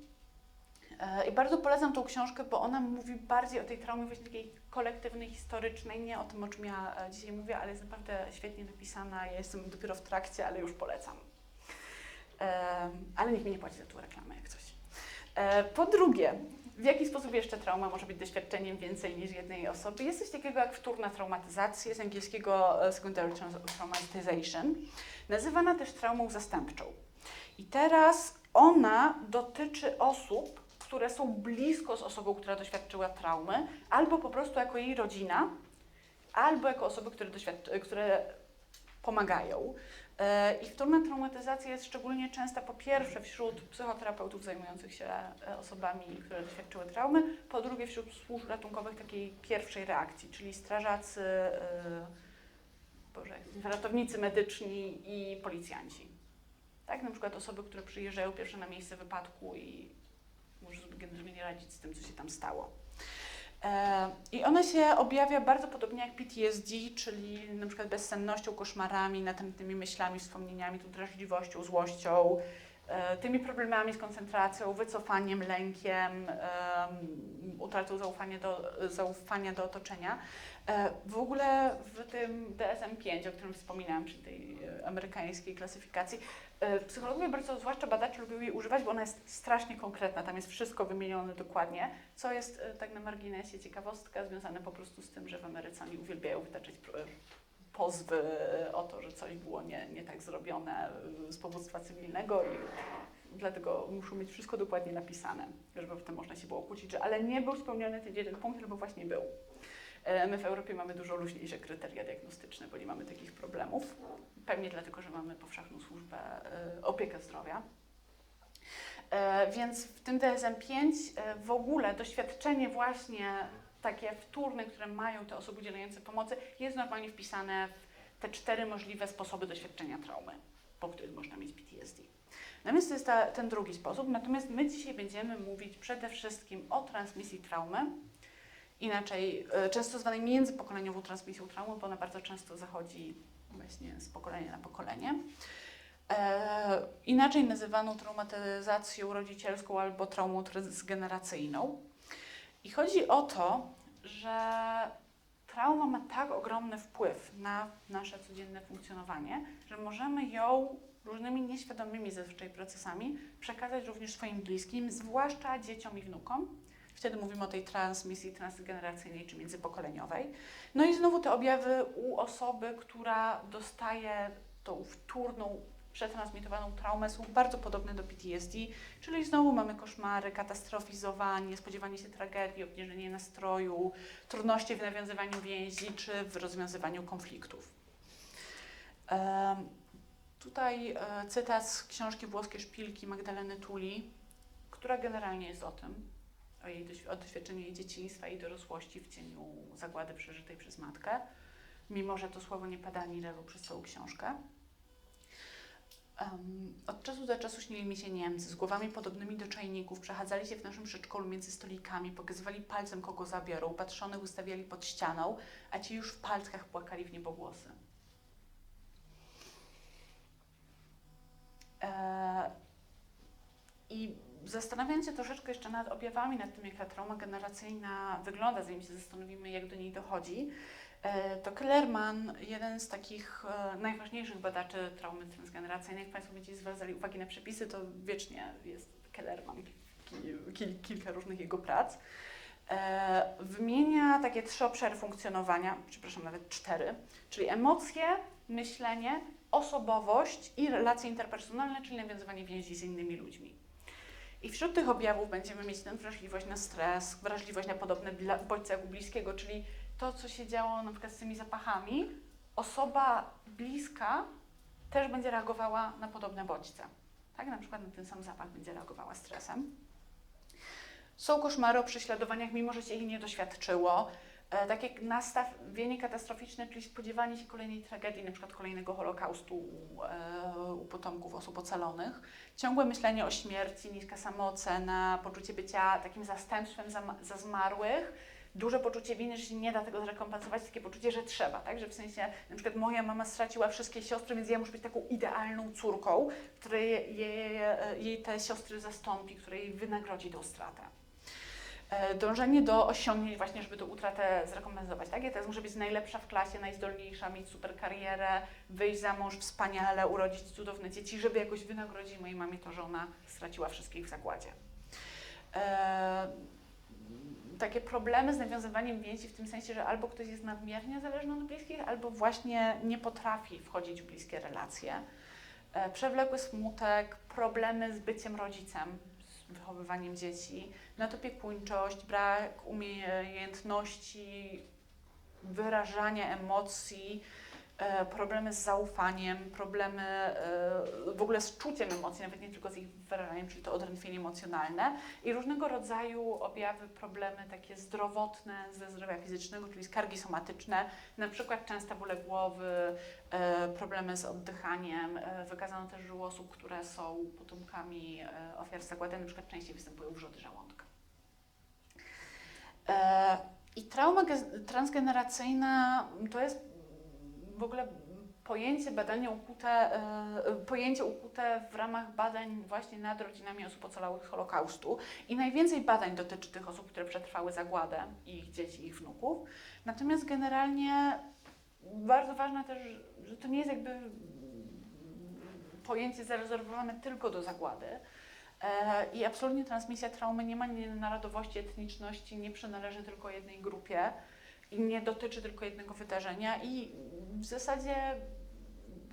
I bardzo polecam tą książkę, bo ona mówi bardziej o tej traumie właśnie takiej kolektywnej, historycznej, nie o tym, o czym ja dzisiaj mówię, ale jest naprawdę świetnie napisana. Ja jestem dopiero w trakcie, ale już polecam. Ale nikt mi nie płaci za tą reklamę, jak coś. Po drugie, w jaki sposób jeszcze trauma może być doświadczeniem więcej niż jednej osoby? Jest coś takiego jak wtórna traumatyzacja, z angielskiego secondary traumatization, nazywana też traumą zastępczą. I teraz ona dotyczy osób, które są blisko z osobą, która doświadczyła traumy, albo po prostu jako jej rodzina, albo jako osoby, które pomagają. I wtórna traumatyzacja jest szczególnie częsta po pierwsze wśród psychoterapeutów zajmujących się osobami, które doświadczyły traumy, po drugie wśród służb ratunkowych takiej pierwszej reakcji, czyli strażacy, ratownicy medyczni i policjanci. Tak, na przykład osoby, które przyjeżdżają pierwsze na miejsce wypadku i muszą sobie generalnie radzić z tym, co się tam stało. I ona się objawia bardzo podobnie jak PTSD, czyli na przykład bezsennością, koszmarami, natrętnymi myślami, wspomnieniami, tą drażliwością, złością, tymi problemami z koncentracją, wycofaniem, lękiem, utratą zaufania do otoczenia. W ogóle w tym DSM-5, o którym wspominałam, czyli tej amerykańskiej klasyfikacji, psychologowie bardzo, zwłaszcza badacze, lubią jej używać, bo ona jest strasznie konkretna, tam jest wszystko wymienione dokładnie, co jest tak na marginesie ciekawostka związana po prostu z tym, że w Ameryce oni uwielbiają wytaczać pozwy o to, że coś było nie tak zrobione z powództwa cywilnego i dlatego muszą mieć wszystko dokładnie napisane, żeby potem można się było kłócić, że ale nie był spełniony ten jeden punkt, albo właśnie był. My w Europie mamy dużo luźniejsze kryteria diagnostyczne, bo nie mamy takich problemów. Pewnie dlatego, że mamy powszechną służbę opiekę zdrowia. Więc w tym DSM-5 w ogóle doświadczenie właśnie takie wtórne, które mają te osoby udzielające pomocy, jest normalnie wpisane w te 4 możliwe sposoby doświadczenia traumy, po których można mieć PTSD. Natomiast to jest ten drugi sposób. Natomiast my dzisiaj będziemy mówić przede wszystkim o transmisji traumy, inaczej często zwanej międzypokoleniową transmisją traumy, bo ona bardzo często zachodzi właśnie z pokolenia na pokolenie. Inaczej nazywaną traumatyzacją rodzicielską albo traumą transgeneracyjną. I chodzi o to, że trauma ma tak ogromny wpływ na nasze codzienne funkcjonowanie, że możemy ją różnymi nieświadomymi zazwyczaj procesami przekazać również swoim bliskim, zwłaszcza dzieciom i wnukom. Wtedy mówimy o tej transmisji transgeneracyjnej czy międzypokoleniowej. No i znowu te objawy u osoby, która dostaje tą wtórną, przetransmitowaną traumę, są bardzo podobne do PTSD, czyli znowu mamy koszmary, katastrofizowanie, spodziewanie się tragedii, obniżenie nastroju, trudności w nawiązywaniu więzi czy w rozwiązywaniu konfliktów. Tutaj cytat z książki Włoskie szpilki Magdaleny Tulli, która generalnie jest o tym, o doświadczeniu jej dzieciństwa i dorosłości w cieniu zagłady przeżytej przez matkę, mimo że to słowo nie pada ani razu przez całą książkę. Od czasu do czasu śnili mi się Niemcy z głowami podobnymi do czajników, przechadzali się w naszym przedszkolu między stolikami, pokazywali palcem, kogo zabiorą, patrzonych ustawiali pod ścianą, a ci już w palckach płakali w niebogłosy. I zastanawiając się troszeczkę jeszcze nad objawami, nad tym, jak ta trauma generacyjna wygląda, zanim się zastanowimy, jak do niej dochodzi, to Kellerman, jeden z takich najważniejszych badaczy traumy transgeneracyjnej, jak Państwo będziecie zwracali uwagi na przepisy, to wiecznie jest Kellerman, kilka różnych jego prac. Wymienia takie 3 obszary funkcjonowania, przepraszam, nawet 4, czyli emocje, myślenie, osobowość i relacje interpersonalne, czyli nawiązywanie więzi z innymi ludźmi. I wśród tych objawów będziemy mieć tę wrażliwość na stres, wrażliwość na podobne bodźce jak u bliskiego, czyli to, co się działo na przykład z tymi zapachami, osoba bliska też będzie reagowała na podobne bodźce. Tak? Na przykład na ten sam zapach będzie reagowała stresem. Są koszmary o prześladowaniach, mimo że się ich nie doświadczyło. Takie nastawienie katastroficzne, czyli spodziewanie się kolejnej tragedii, na przykład kolejnego Holokaustu u potomków osób ocalonych. Ciągłe myślenie o śmierci, niska samoocena, poczucie bycia takim zastępstwem za zmarłych, duże poczucie winy, że się nie da tego zrekompensować, takie poczucie, że trzeba, tak? Że w sensie, na przykład moja mama straciła wszystkie siostry, więc ja muszę być taką idealną córką, której jej te siostry zastąpi, której wynagrodzi tą stratę. Dążenie do osiągnięć właśnie, żeby tę utratę zrekompensować. Tak? Ja teraz muszę być najlepsza w klasie, najzdolniejsza, mieć super karierę, wyjść za mąż wspaniale, urodzić cudowne dzieci, żeby jakoś wynagrodzić mojej mamie to, że ona straciła wszystkich w zagładzie. Takie problemy z nawiązywaniem więzi w tym sensie, że albo ktoś jest nadmiernie zależny od bliskich, albo właśnie nie potrafi wchodzić w bliskie relacje. Przewlekły smutek, problemy z byciem rodzicem, wychowywaniem dzieci, nadopiekuńczość, brak umiejętności wyrażania emocji, problemy z zaufaniem, problemy w ogóle z czuciem emocji, nawet nie tylko z ich wyrażaniem, czyli to odrętwienie emocjonalne i różnego rodzaju objawy, problemy takie zdrowotne ze zdrowia fizycznego, czyli skargi somatyczne, na przykład częste bóle głowy, problemy z oddychaniem. Wykazano też, że u osób, które są potomkami ofiar zagłady, na przykład częściej występują wrzody żołądka. I trauma transgeneracyjna to jest w ogóle pojęcie ukute w ramach badań właśnie nad rodzinami osób ocalałych z Holokaustu i najwięcej badań dotyczy tych osób, które przetrwały zagładę, ich dzieci, ich wnuków. Natomiast generalnie bardzo ważne też, że to nie jest jakby pojęcie zarezerwowane tylko do zagłady. I absolutnie transmisja traumy nie ma narodowości, etniczności, nie przynależy tylko jednej grupie i nie dotyczy tylko jednego wydarzenia i w zasadzie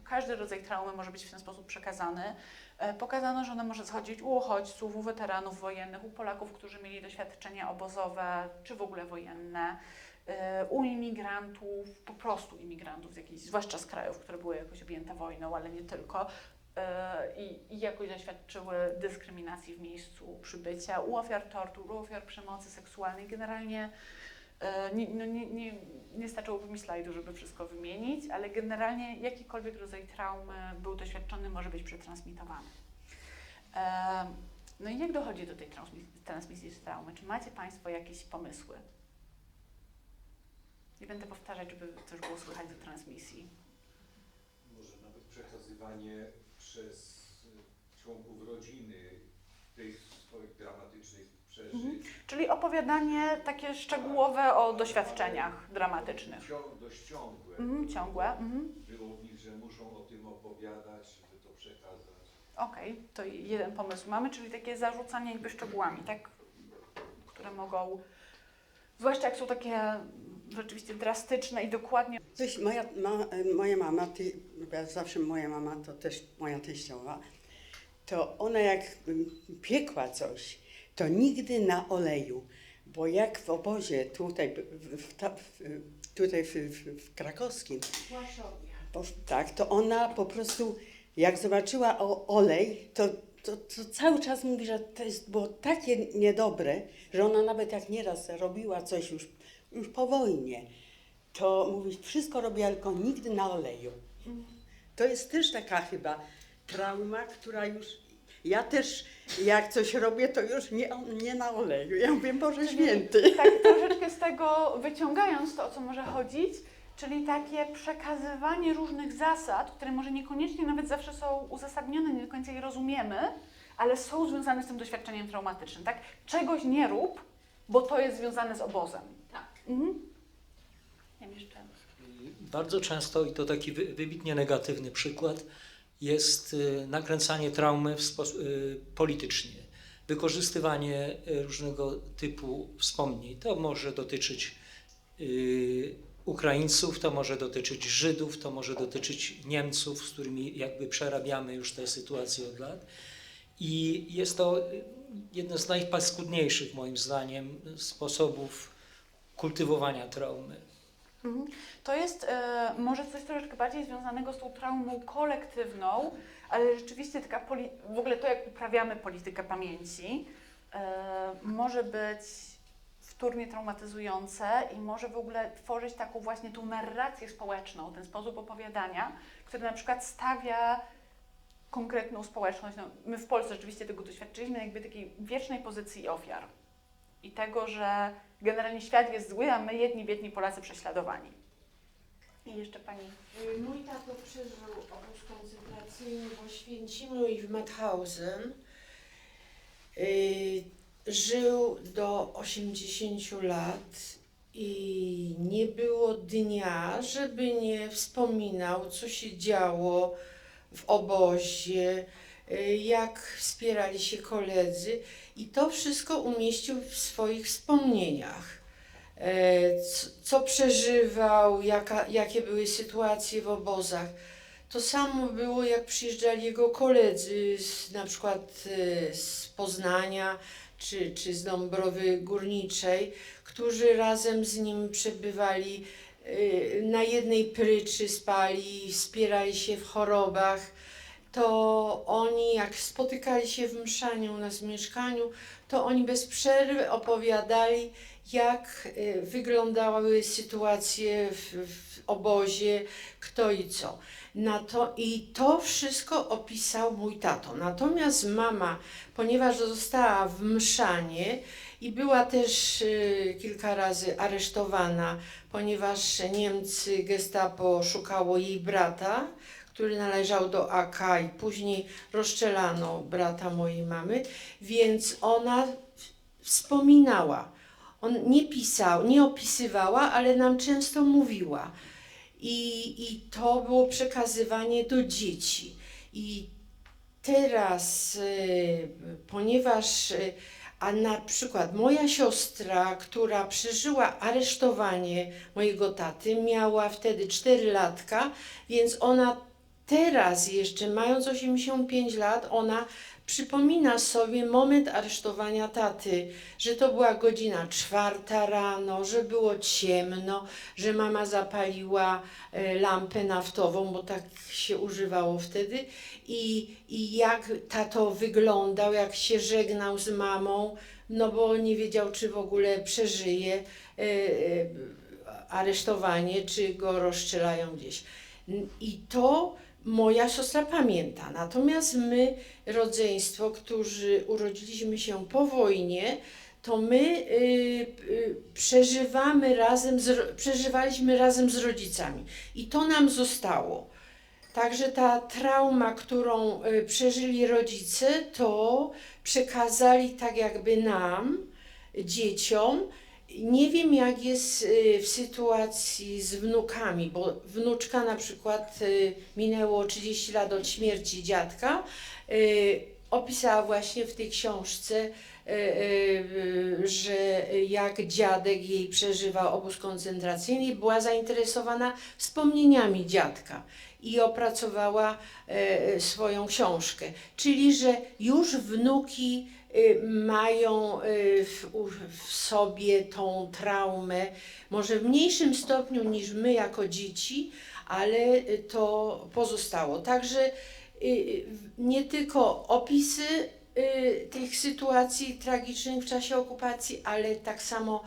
każdy rodzaj traumy może być w ten sposób przekazany. Pokazano, że ona może zachodzić u uchodźców, u weteranów wojennych, u Polaków, którzy mieli doświadczenia obozowe czy w ogóle wojenne, u imigrantów, po prostu imigrantów, zwłaszcza z krajów, które były jakoś objęte wojną, ale nie tylko. I jakoś doświadczyły dyskryminacji w miejscu przybycia, u ofiar tortur, u ofiar przemocy seksualnej. Generalnie nie starczyłoby mi slajdu, żeby wszystko wymienić, ale generalnie jakikolwiek rodzaj traumy był doświadczony, może być przetransmitowany. No i jak dochodzi do tej transmisji traumy? Czy macie Państwo jakieś pomysły? Nie będę powtarzać, żeby też było słychać do transmisji. Może nawet przekazywanie przez członków rodziny tych swoich dramatycznych przeżyć. Czyli opowiadanie takie szczegółowe o doświadczeniach dramatycznych. Dość ciągłe. Ciągłe. Było w nich, że muszą o tym opowiadać, żeby to przekazać. Okej, to jeden pomysł mamy, czyli takie zarzucanie jakby szczegółami, tak? Które mogą, zwłaszcza jak są takie rzeczywiście drastyczne i dokładnie. Coś moja mama, zawsze moja mama, to też moja teściowa, to ona jak piekła coś, to nigdy na oleju, bo jak w obozie tutaj w krakowskim, tak, to ona po prostu jak zobaczyła olej, to cały czas mówi, że było takie niedobre, że ona nawet jak nieraz robiła coś już po wojnie, to mówi, wszystko robiła, tylko nigdy na oleju. To jest też taka chyba trauma, która już, ja też jak coś robię, to już nie na oleju. Ja mówię, Boże Święty. Tak troszeczkę z tego wyciągając to, o co może chodzić, czyli takie przekazywanie różnych zasad, które może niekoniecznie nawet zawsze są uzasadnione, nie do końca je rozumiemy, ale są związane z tym doświadczeniem traumatycznym, tak? Czegoś nie rób, bo to jest związane z obozem. Tak. Ja jeszcze. Bardzo często, i to taki wybitnie negatywny przykład, jest nakręcanie traumy w sposób politycznie. Wykorzystywanie różnego typu wspomnień. To może dotyczyć Ukraińców, to może dotyczyć Żydów, to może dotyczyć Niemców, z którymi jakby przerabiamy już tę sytuację od lat. I jest to jeden z najpaskudniejszych, moim zdaniem, sposobów kultywowania traumy. To jest może coś troszeczkę bardziej związanego z tą traumą kolektywną, ale rzeczywiście taka w ogóle to, jak uprawiamy politykę pamięci, może być wtórnie traumatyzujące i może w ogóle tworzyć taką właśnie tą narrację społeczną, ten sposób opowiadania, który na przykład stawia konkretną społeczność. No, my w Polsce rzeczywiście tego doświadczyliśmy, jakby takiej wiecznej pozycji ofiar i tego, że generalnie świat jest zły, a my jedni biedni Polacy prześladowani. I jeszcze Pani. Mój tato przeżył obóz koncentracyjny w Oświęcimiu i w Mauthausen. Żył do 80 lat i nie było dnia, żeby nie wspominał, co się działo w obozie, jak wspierali się koledzy i to wszystko umieścił w swoich wspomnieniach. Co przeżywał, jakie były sytuacje w obozach. To samo było, jak przyjeżdżali jego koledzy, na przykład z Poznania czy z Dąbrowy Górniczej, którzy razem z nim przebywali na jednej pryczy spali, wspierali się w chorobach, to oni jak spotykali się w mszaniu u nas w mieszkaniu, to oni bez przerwy opowiadali, jak wyglądały sytuacje w obozie, kto i co. I to wszystko opisał mój tato. Natomiast mama, ponieważ została w mszanie i była też kilka razy aresztowana, ponieważ Niemcy, gestapo szukało jej brata, który należał do AK i później rozstrzelano brata mojej mamy, więc ona wspominała. On nie pisał, nie opisywała, ale nam często mówiła. I to było przekazywanie do dzieci. I teraz, ponieważ, a na przykład moja siostra, która przeżyła aresztowanie mojego taty, miała wtedy 4 latka, więc ona teraz jeszcze, mając 85 lat, ona przypomina sobie moment aresztowania taty, że to była godzina 4 rano, że było ciemno, że mama zapaliła lampę naftową, bo tak się używało wtedy i jak tato wyglądał, jak się żegnał z mamą, no bo nie wiedział, czy w ogóle przeżyje aresztowanie, czy go rozstrzelają gdzieś. I to moja siostra pamięta. Natomiast my, rodzeństwo, którzy urodziliśmy się po wojnie, to my przeżywaliśmy razem z rodzicami. I to nam zostało. Także ta trauma, którą przeżyli rodzice, to przekazali tak jakby nam, dzieciom. Nie wiem, jak jest w sytuacji z wnukami, bo wnuczka na przykład minęło 30 lat od śmierci dziadka. Opisała właśnie w tej książce, że jak dziadek jej przeżywał obóz koncentracyjny i była zainteresowana wspomnieniami dziadka i opracowała swoją książkę. Czyli, że już wnuki mają w sobie tą traumę, może w mniejszym stopniu niż my jako dzieci, ale to pozostało. Także nie tylko opisy tych sytuacji tragicznych w czasie okupacji, ale tak samo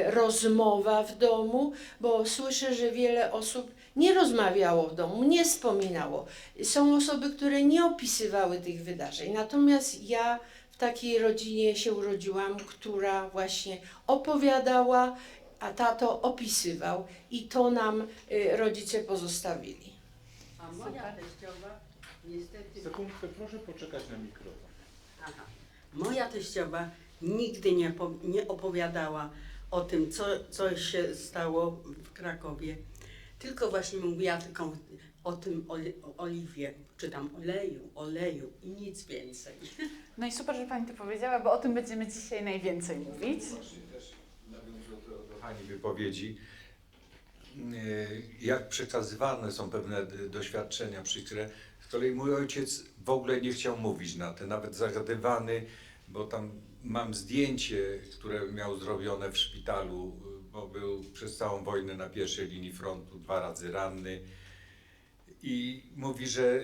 rozmowa w domu, bo słyszę, że wiele osób nie rozmawiało w domu, nie wspominało. Są osoby, które nie opisywały tych wydarzeń. Natomiast ja w takiej rodzinie się urodziłam, która właśnie opowiadała, a tato opisywał i to nam rodzice pozostawili. A moja teściowa niestety... Sekundkę, proszę poczekać na mikrofon. Aha. Moja teściowa nigdy nie opowiadała o tym, co się stało w Krakowie. Tylko właśnie mówiła tylko o tym oliwie, czy tam oleju i nic więcej. No i super, że Pani to powiedziała, bo o tym będziemy dzisiaj najwięcej mówić. Właśnie też nawiązując do Pani wypowiedzi, jak przekazywane są pewne doświadczenia przykre. Z kolei mój ojciec w ogóle nie chciał mówić na te, nawet zagadywany, bo tam mam zdjęcie, które miał zrobione w szpitalu, bo był przez całą wojnę na pierwszej linii frontu, 2 razy ranny i mówi, że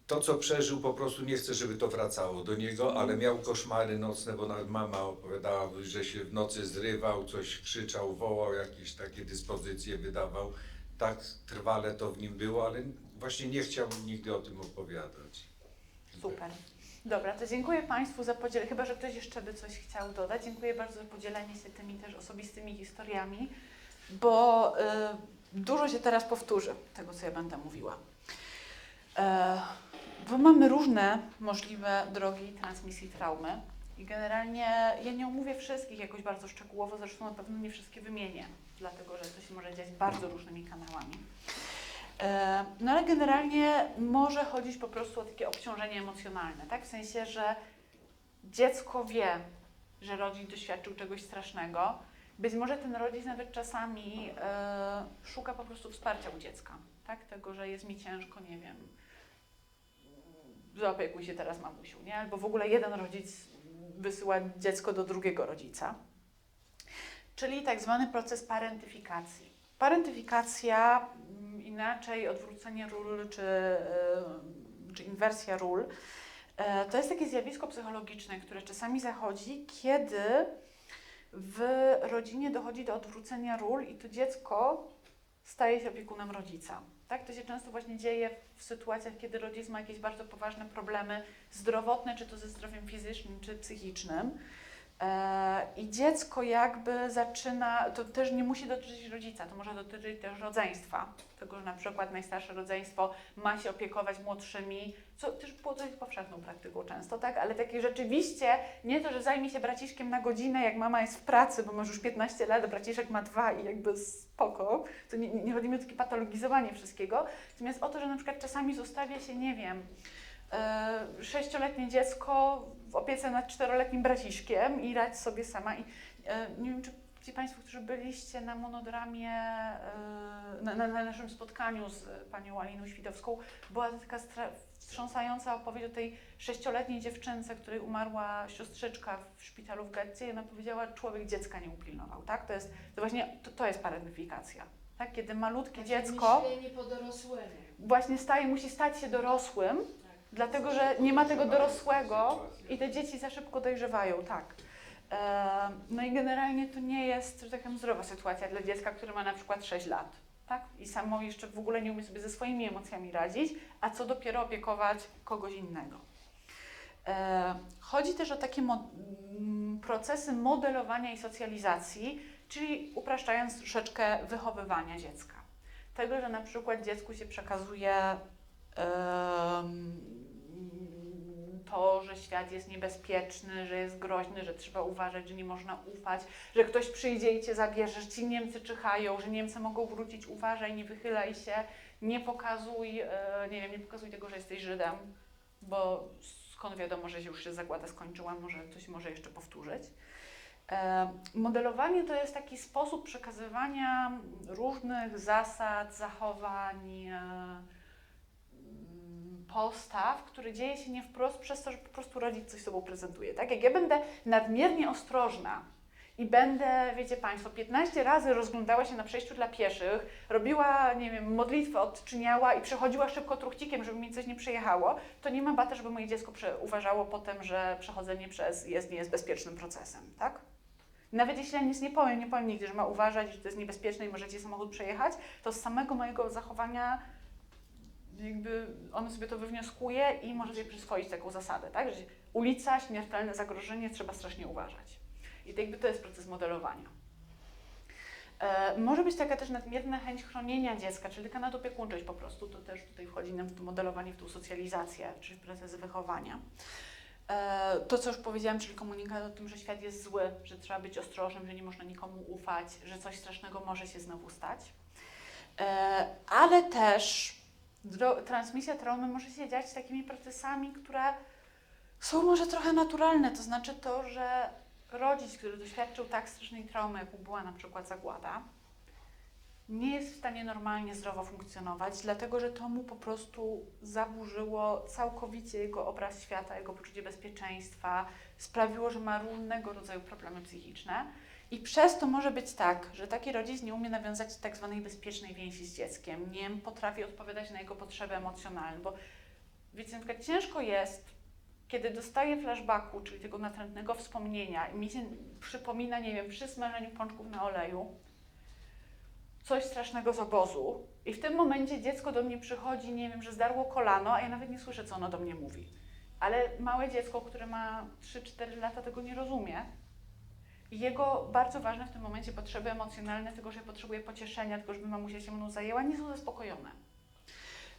to, co przeżył, po prostu nie chce, żeby to wracało do niego, ale miał koszmary nocne, bo nawet mama opowiadała, że się w nocy zrywał, coś krzyczał, wołał, jakieś takie dyspozycje wydawał. Tak trwale to w nim było, ale właśnie nie chciał nigdy o tym opowiadać. Super. Dobra, to dziękuję Państwu za podzielenie, chyba że ktoś jeszcze by coś chciał dodać. Dziękuję bardzo za podzielenie się tymi też osobistymi historiami, bo dużo się teraz powtórzy tego, co ja będę mówiła. Bo mamy różne możliwe drogi transmisji traumy i generalnie ja nie omówię wszystkich jakoś bardzo szczegółowo, zresztą na pewno nie wszystkie wymienię, dlatego że to się może dziać bardzo różnymi kanałami. No ale generalnie może chodzić po prostu o takie obciążenie emocjonalne, tak? W sensie, że dziecko wie, że rodzic doświadczył czegoś strasznego. Być może ten rodzic nawet czasami szuka po prostu wsparcia u dziecka, tak? Tego, że jest mi ciężko, nie wiem, zaopiekuj się teraz mamusiu, nie? Albo w ogóle jeden rodzic wysyła dziecko do drugiego rodzica. Czyli tak zwany proces parentyfikacji. Parentyfikacja, inaczej odwrócenie ról czy inwersja ról, to jest takie zjawisko psychologiczne, które czasami zachodzi, kiedy w rodzinie dochodzi do odwrócenia ról i to dziecko staje się opiekunem rodzica. Tak? To się często właśnie dzieje w sytuacjach, kiedy rodzic ma jakieś bardzo poważne problemy zdrowotne, czy to ze zdrowiem fizycznym, czy psychicznym. I dziecko jakby zaczyna, to też nie musi dotyczyć rodzica, to może dotyczyć też rodzeństwa. Tego, że na przykład najstarsze rodzeństwo ma się opiekować młodszymi, co też było dość powszechną praktyką często, tak? Ale takie rzeczywiście, nie to, że zajmie się braciszkiem na godzinę, jak mama jest w pracy, bo masz już 15 lat, a braciszek ma 2 i jakby spoko. To nie chodzi mi o takie patologizowanie wszystkiego, natomiast o to, że na przykład czasami zostawia się, nie wiem, 6-letnie dziecko w opiece nad 4-letnim braciszkiem i radź sobie sama. I nie wiem, czy ci Państwo, którzy byliście na monodramie, na naszym spotkaniu z panią Aliną Świdowską, była to taka wstrząsająca opowieść o tej 6-letniej dziewczynce, której umarła siostrzyczka w szpitalu w Getcie i ona powiedziała, człowiek dziecka nie upilnował, tak? To jest parentyfikacja, tak? Kiedy malutkie dziecko Myślenie po dorosłemu. właśnie musi stać się dorosłym, dlatego że nie ma tego dorosłego i te dzieci za szybko dojrzewają, tak. No i generalnie to nie jest, że tak powiem, zdrowa sytuacja dla dziecka, które ma na przykład 6 lat, tak? I samo jeszcze w ogóle nie umie sobie ze swoimi emocjami radzić, a co dopiero opiekować kogoś innego. Chodzi też o takie procesy modelowania i socjalizacji, czyli upraszczając troszeczkę wychowywania dziecka. Tego, że na przykład dziecku się przekazuje to, że świat jest niebezpieczny, że jest groźny, że trzeba uważać, że nie można ufać, że ktoś przyjdzie i cię zabierze, że ci Niemcy czyhają, że Niemcy mogą wrócić, uważaj, nie wychylaj się, nie pokazuj, nie pokazuj tego, że jesteś Żydem, bo skąd wiadomo, że już się zagłada skończyła, może coś może jeszcze powtórzyć. Modelowanie to jest taki sposób przekazywania różnych zasad, zachowań, postaw, który dzieje się nie wprost przez to, że po prostu rodzic coś sobą prezentuje. Tak? Jak ja będę nadmiernie ostrożna i będę, wiecie Państwo, 15 razy rozglądała się na przejściu dla pieszych, robiła, nie wiem, modlitwę odczyniała i przechodziła szybko truchcikiem, żeby mi coś nie przejechało, to nie ma bata, żeby moje dziecko uważało potem, że przechodzenie nie jest bezpiecznym procesem. Tak? Nawet jeśli ja nic nie powiem nigdy, że ma uważać, że to jest niebezpieczne i możecie samochód przejechać, to z samego mojego zachowania jakby ono sobie to wywnioskuje i może sobie przyswoić taką zasadę, tak? Że ulica, śmiertelne zagrożenie, trzeba strasznie uważać. I to jakby to jest proces modelowania. Może być taka też nadmierna chęć chronienia dziecka, czyli taka nadopiekuńczość po prostu, to też tutaj wchodzi nam w to modelowanie, w tą socjalizację, czyli w proces wychowania. To, co już powiedziałam, czyli komunikat o tym, że świat jest zły, że trzeba być ostrożnym, że nie można nikomu ufać, że coś strasznego może się znowu stać. Ale też transmisja traumy może się dziać takimi procesami, które są może trochę naturalne, to znaczy to, że rodzic, który doświadczył tak strasznej traumy, jaką była na przykład zagłada, nie jest w stanie normalnie, zdrowo funkcjonować, dlatego że to mu po prostu zaburzyło całkowicie jego obraz świata, jego poczucie bezpieczeństwa, sprawiło, że ma różnego rodzaju problemy psychiczne. I przez to może być tak, że taki rodzic nie umie nawiązać tak zwanej bezpiecznej więzi z dzieckiem, nie potrafi odpowiadać na jego potrzeby emocjonalne, bo wiecie, na przykład ciężko jest, kiedy dostaję flashbacku, czyli tego natrętnego wspomnienia i mi się przypomina, nie wiem, przy smażeniu pączków na oleju, coś strasznego z obozu i w tym momencie dziecko do mnie przychodzi, nie wiem, że zdarło kolano, a ja nawet nie słyszę, co ono do mnie mówi. Ale małe dziecko, które ma 3-4 lata, tego nie rozumie. I jego bardzo ważne w tym momencie potrzeby emocjonalne, tego, że potrzebuje pocieszenia, tego, żeby mamusia się mną zajęła, nie są zaspokojone.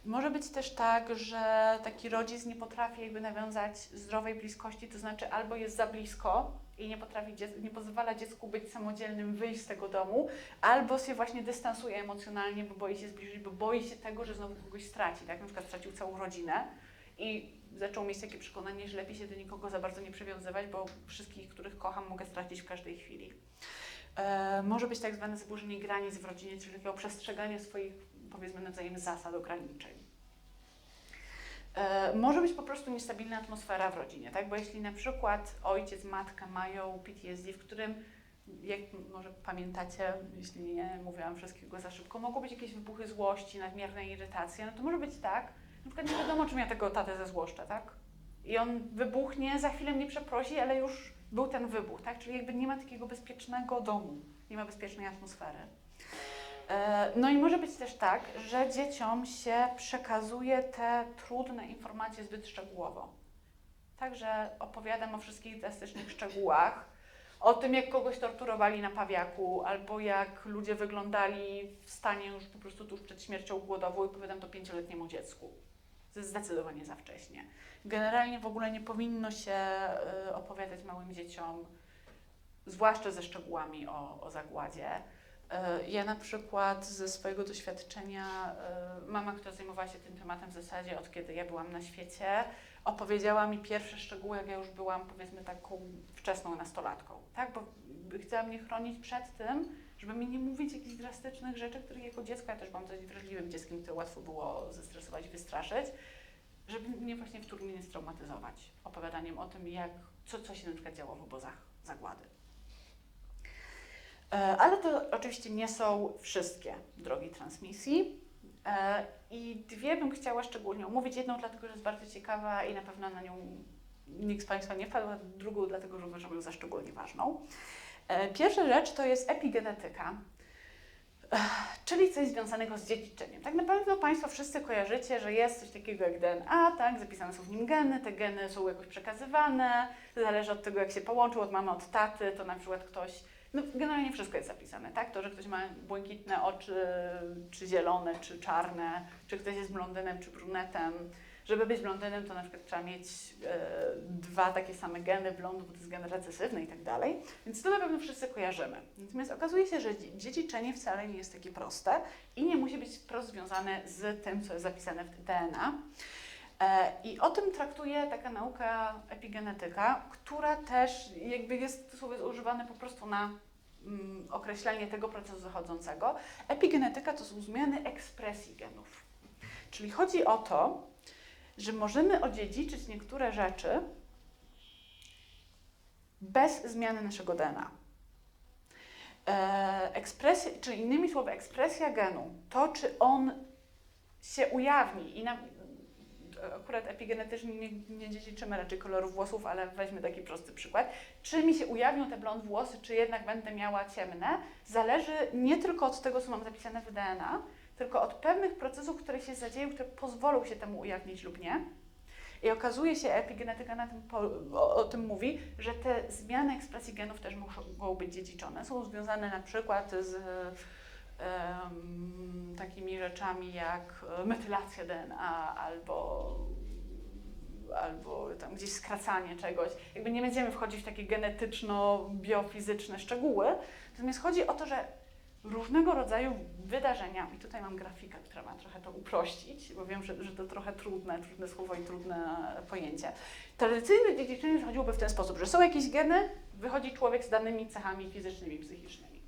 Może być też tak, że taki rodzic nie potrafi jakby nawiązać zdrowej bliskości, to znaczy albo jest za blisko i nie pozwala dziecku być samodzielnym, wyjść z tego domu, albo się właśnie dystansuje emocjonalnie, bo boi się zbliżyć, bo boi się tego, że znowu kogoś straci, tak? Na przykład stracił całą rodzinę i zaczął mieć takie przekonanie, że lepiej się do nikogo za bardzo nie przywiązywać, bo wszystkich, których kocham, mogę stracić w każdej chwili. Może być tak zwane zaburzenie granic w rodzinie, czyli takiego przestrzegania swoich, powiedzmy nawzajem, zasad, ograniczeń. Może być po prostu niestabilna atmosfera w rodzinie, tak? Bo jeśli na przykład ojciec, matka mają PTSD, w którym Jak może pamiętacie, jeśli nie mówiłam wszystkiego za szybko, mogą być jakieś wybuchy złości, nadmiernej irytacji. No to może być tak, na przykład nie wiadomo, czym ja tego tatę zezłoszczę, tak? I on wybuchnie, za chwilę mnie przeprosi, ale już był ten wybuch, tak? Czyli jakby nie ma takiego bezpiecznego domu, nie ma bezpiecznej atmosfery. No i może być też tak, że dzieciom się przekazuje te trudne informacje zbyt szczegółowo. Także opowiadam o wszystkich drastycznych szczegółach, o tym, jak kogoś torturowali na Pawiaku, albo jak ludzie wyglądali w stanie już po prostu tuż przed śmiercią głodową i opowiadam to 5-letniemu dziecku. To jest zdecydowanie za wcześnie. Generalnie w ogóle nie powinno się opowiadać małym dzieciom, zwłaszcza ze szczegółami o zagładzie. Ja na przykład ze swojego doświadczenia, mama, która zajmowała się tym tematem w zasadzie od kiedy ja byłam na świecie, opowiedziała mi pierwsze szczegóły, jak ja już byłam, powiedzmy, taką wczesną nastolatką, tak? Bo chciała mnie chronić przed tym, żeby mi nie mówić jakichś drastycznych rzeczy, których jako dziecko, ja też byłam dość wrażliwym dzieckiem, które łatwo było zestresować, wystraszyć, żeby mnie właśnie wtórnie nie straumatyzować opowiadaniem o tym, co się na przykład działo w obozach zagłady. Ale to oczywiście nie są wszystkie drogi transmisji. I dwie bym chciała szczególnie omówić. Jedną dlatego, że jest bardzo ciekawa i na pewno na nią nikt z Państwa nie wpadł, a drugą dlatego, że uważam ją za szczególnie ważną. Pierwsza rzecz to jest epigenetyka, czyli coś związanego z dziedziczeniem. Tak naprawdę Państwo wszyscy kojarzycie, że jest coś takiego jak DNA, tak? Zapisane są w nim geny, te geny są jakoś przekazywane, zależy od tego, jak się połączył, od mamy, od taty, to na przykład ktoś, no generalnie wszystko jest zapisane, tak? To, że ktoś ma błękitne oczy, czy zielone, czy czarne, czy ktoś jest blondynem, czy brunetem. Żeby być blondynem, to na przykład trzeba mieć dwa takie same geny, blondu, bo to jest gen recesywny i tak dalej. Więc to na pewno wszyscy kojarzymy. Natomiast okazuje się, że dziedziczenie wcale nie jest takie proste i nie musi być wprost związane z tym, co jest zapisane w DNA. I o tym traktuje taka nauka epigenetyka, która też jakby jest, to słowo jest używane po prostu na określenie tego procesu zachodzącego. Epigenetyka to są zmiany ekspresji genów. Czyli chodzi o to, że możemy odziedziczyć niektóre rzeczy bez zmiany naszego DNA. Czyli innymi słowy, ekspresja genu, to czy on się ujawni i akurat epigenetycznie nie dziedziczymy raczej koloru włosów, ale weźmy taki prosty przykład. Czy mi się ujawnią te blond włosy, czy jednak będę miała ciemne, zależy nie tylko od tego, co mam zapisane w DNA, tylko od pewnych procesów, które się zadzieją, które pozwolą się temu ujawnić lub nie. I okazuje się, epigenetyka o tym mówi, że te zmiany ekspresji genów też mogą być dziedziczone. Są związane na przykład z takimi rzeczami jak metylacja DNA albo tam gdzieś skracanie czegoś. Jakby nie będziemy wchodzić w takie genetyczno-biofizyczne szczegóły, natomiast chodzi o to, że różnego rodzaju wydarzenia, i tutaj mam grafikę, która ma trochę to uprościć, bo wiem, że to trochę trudne słowo i trudne pojęcie. Tradycyjne dziedziczenie zachodziłoby w ten sposób, że są jakieś geny, wychodzi człowiek z danymi cechami fizycznymi, psychicznymi.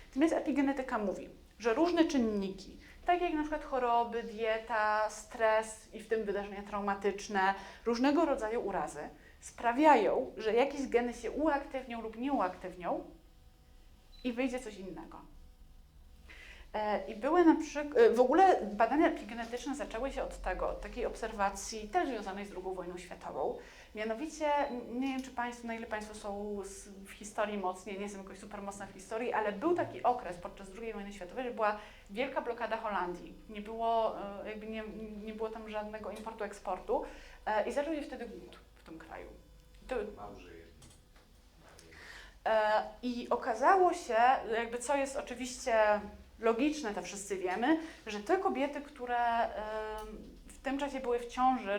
Natomiast epigenetyka mówi, że różne czynniki, tak jak na przykład choroby, dieta, stres i w tym wydarzenia traumatyczne, różnego rodzaju urazy, sprawiają, że jakieś geny się uaktywnią lub nie uaktywnią i wyjdzie coś innego. I były na przykład, w ogóle badania epigenetyczne zaczęły się od takiej obserwacji też związanej z II wojną światową. Mianowicie, nie wiem, na ile Państwo są w historii mocni, nie jestem jakoś super mocna w historii, ale był taki okres podczas II wojny światowej, że była wielka blokada Holandii. Nie było tam żadnego importu, eksportu i zaczął się wtedy głód w tym kraju. I okazało się, jakby co jest oczywiście logiczne, to wszyscy wiemy, że te kobiety, które w tym czasie były w ciąży,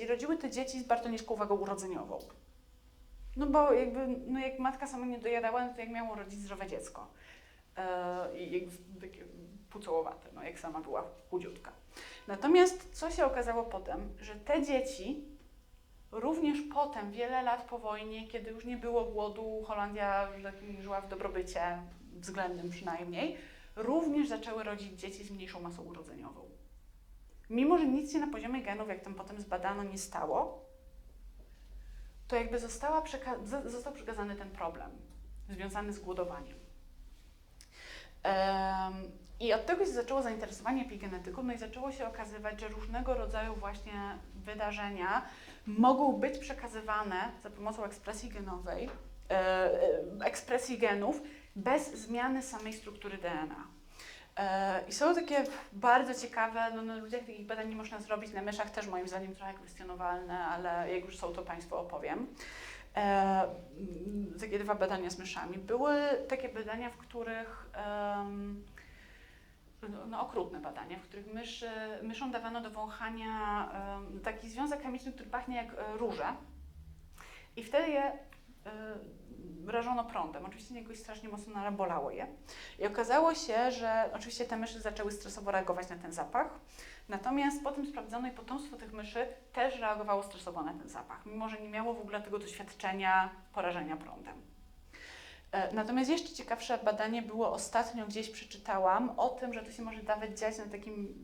rodziły te dzieci z bardzo niską wagą urodzeniową. No bo jak matka sama nie dojadała, no to jak miało rodzić zdrowe dziecko. I takie pucołowate, jak sama była chudziutka. Natomiast co się okazało potem, że te dzieci również potem, wiele lat po wojnie, kiedy już nie było głodu, Holandia żyła w dobrobycie względnym przynajmniej, również zaczęły rodzić dzieci z mniejszą masą urodzeniową. Mimo że nic się na poziomie genów, jak tam potem zbadano, nie stało, to jakby został przekazany ten problem. związany z głodowaniem. I od tego się zaczęło zainteresowanie epigenetyką, no i zaczęło się okazywać, że różnego rodzaju właśnie wydarzenia mogą być przekazywane za pomocą ekspresji genowej, ekspresji genów bez zmiany samej struktury DNA. I są takie bardzo ciekawe, no na ludziach takich badań nie można zrobić, na myszach też moim zdaniem trochę kwestionowalne, ale jak już są, to Państwu opowiem. Takie 2 badania z myszami. Były takie badania, w których okrutne badania, w których myszom dawano do wąchania taki związek chemiczny, który pachnie jak róże i wtedy je rażono prądem. Oczywiście jakoś strasznie mocno bolało je. I okazało się, że oczywiście te myszy zaczęły stresowo reagować na ten zapach, natomiast potem sprawdzono i potomstwo tych myszy też reagowało stresowo na ten zapach, mimo że nie miało w ogóle tego doświadczenia porażenia prądem. Natomiast jeszcze ciekawsze badanie było ostatnio, gdzieś przeczytałam o tym, że to się może dawać dziać na takim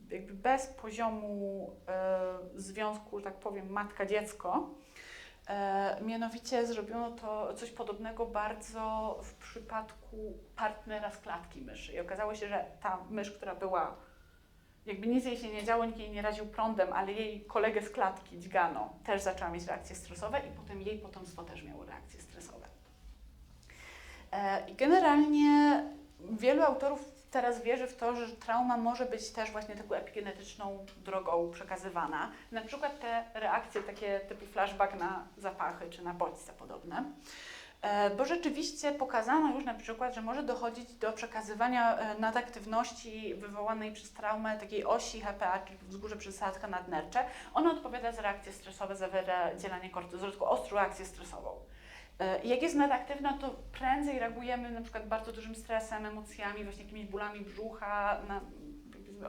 jakby bez poziomu związku, że tak powiem, matka-dziecko. Mianowicie zrobiono to coś podobnego bardzo w przypadku partnera z klatki myszy. I okazało się, że ta mysz, która była, jakby nic jej się nie działo, nikt jej nie raził prądem, ale jej kolegę z klatki dźgano, też zaczęła mieć reakcje stresowe i potem jej potomstwo też miało reakcje stresowe. I generalnie wielu autorów teraz wierzy w to, że trauma może być też właśnie taką epigenetyczną drogą przekazywana. Na przykład te reakcje takie typu flashback na zapachy czy na bodźce podobne. Bo rzeczywiście pokazano już na przykład, że może dochodzić do przekazywania nadaktywności wywołanej przez traumę takiej osi HPA, czyli wzgórze przysadka nadnercze. Ona odpowiada za reakcje stresowe, za wydzielanie kortyzolu, taką ostrą reakcję stresową. I jak jest nadaktywna, to prędzej reagujemy na przykład bardzo dużym stresem, emocjami, właśnie jakimiś bólami brzucha, na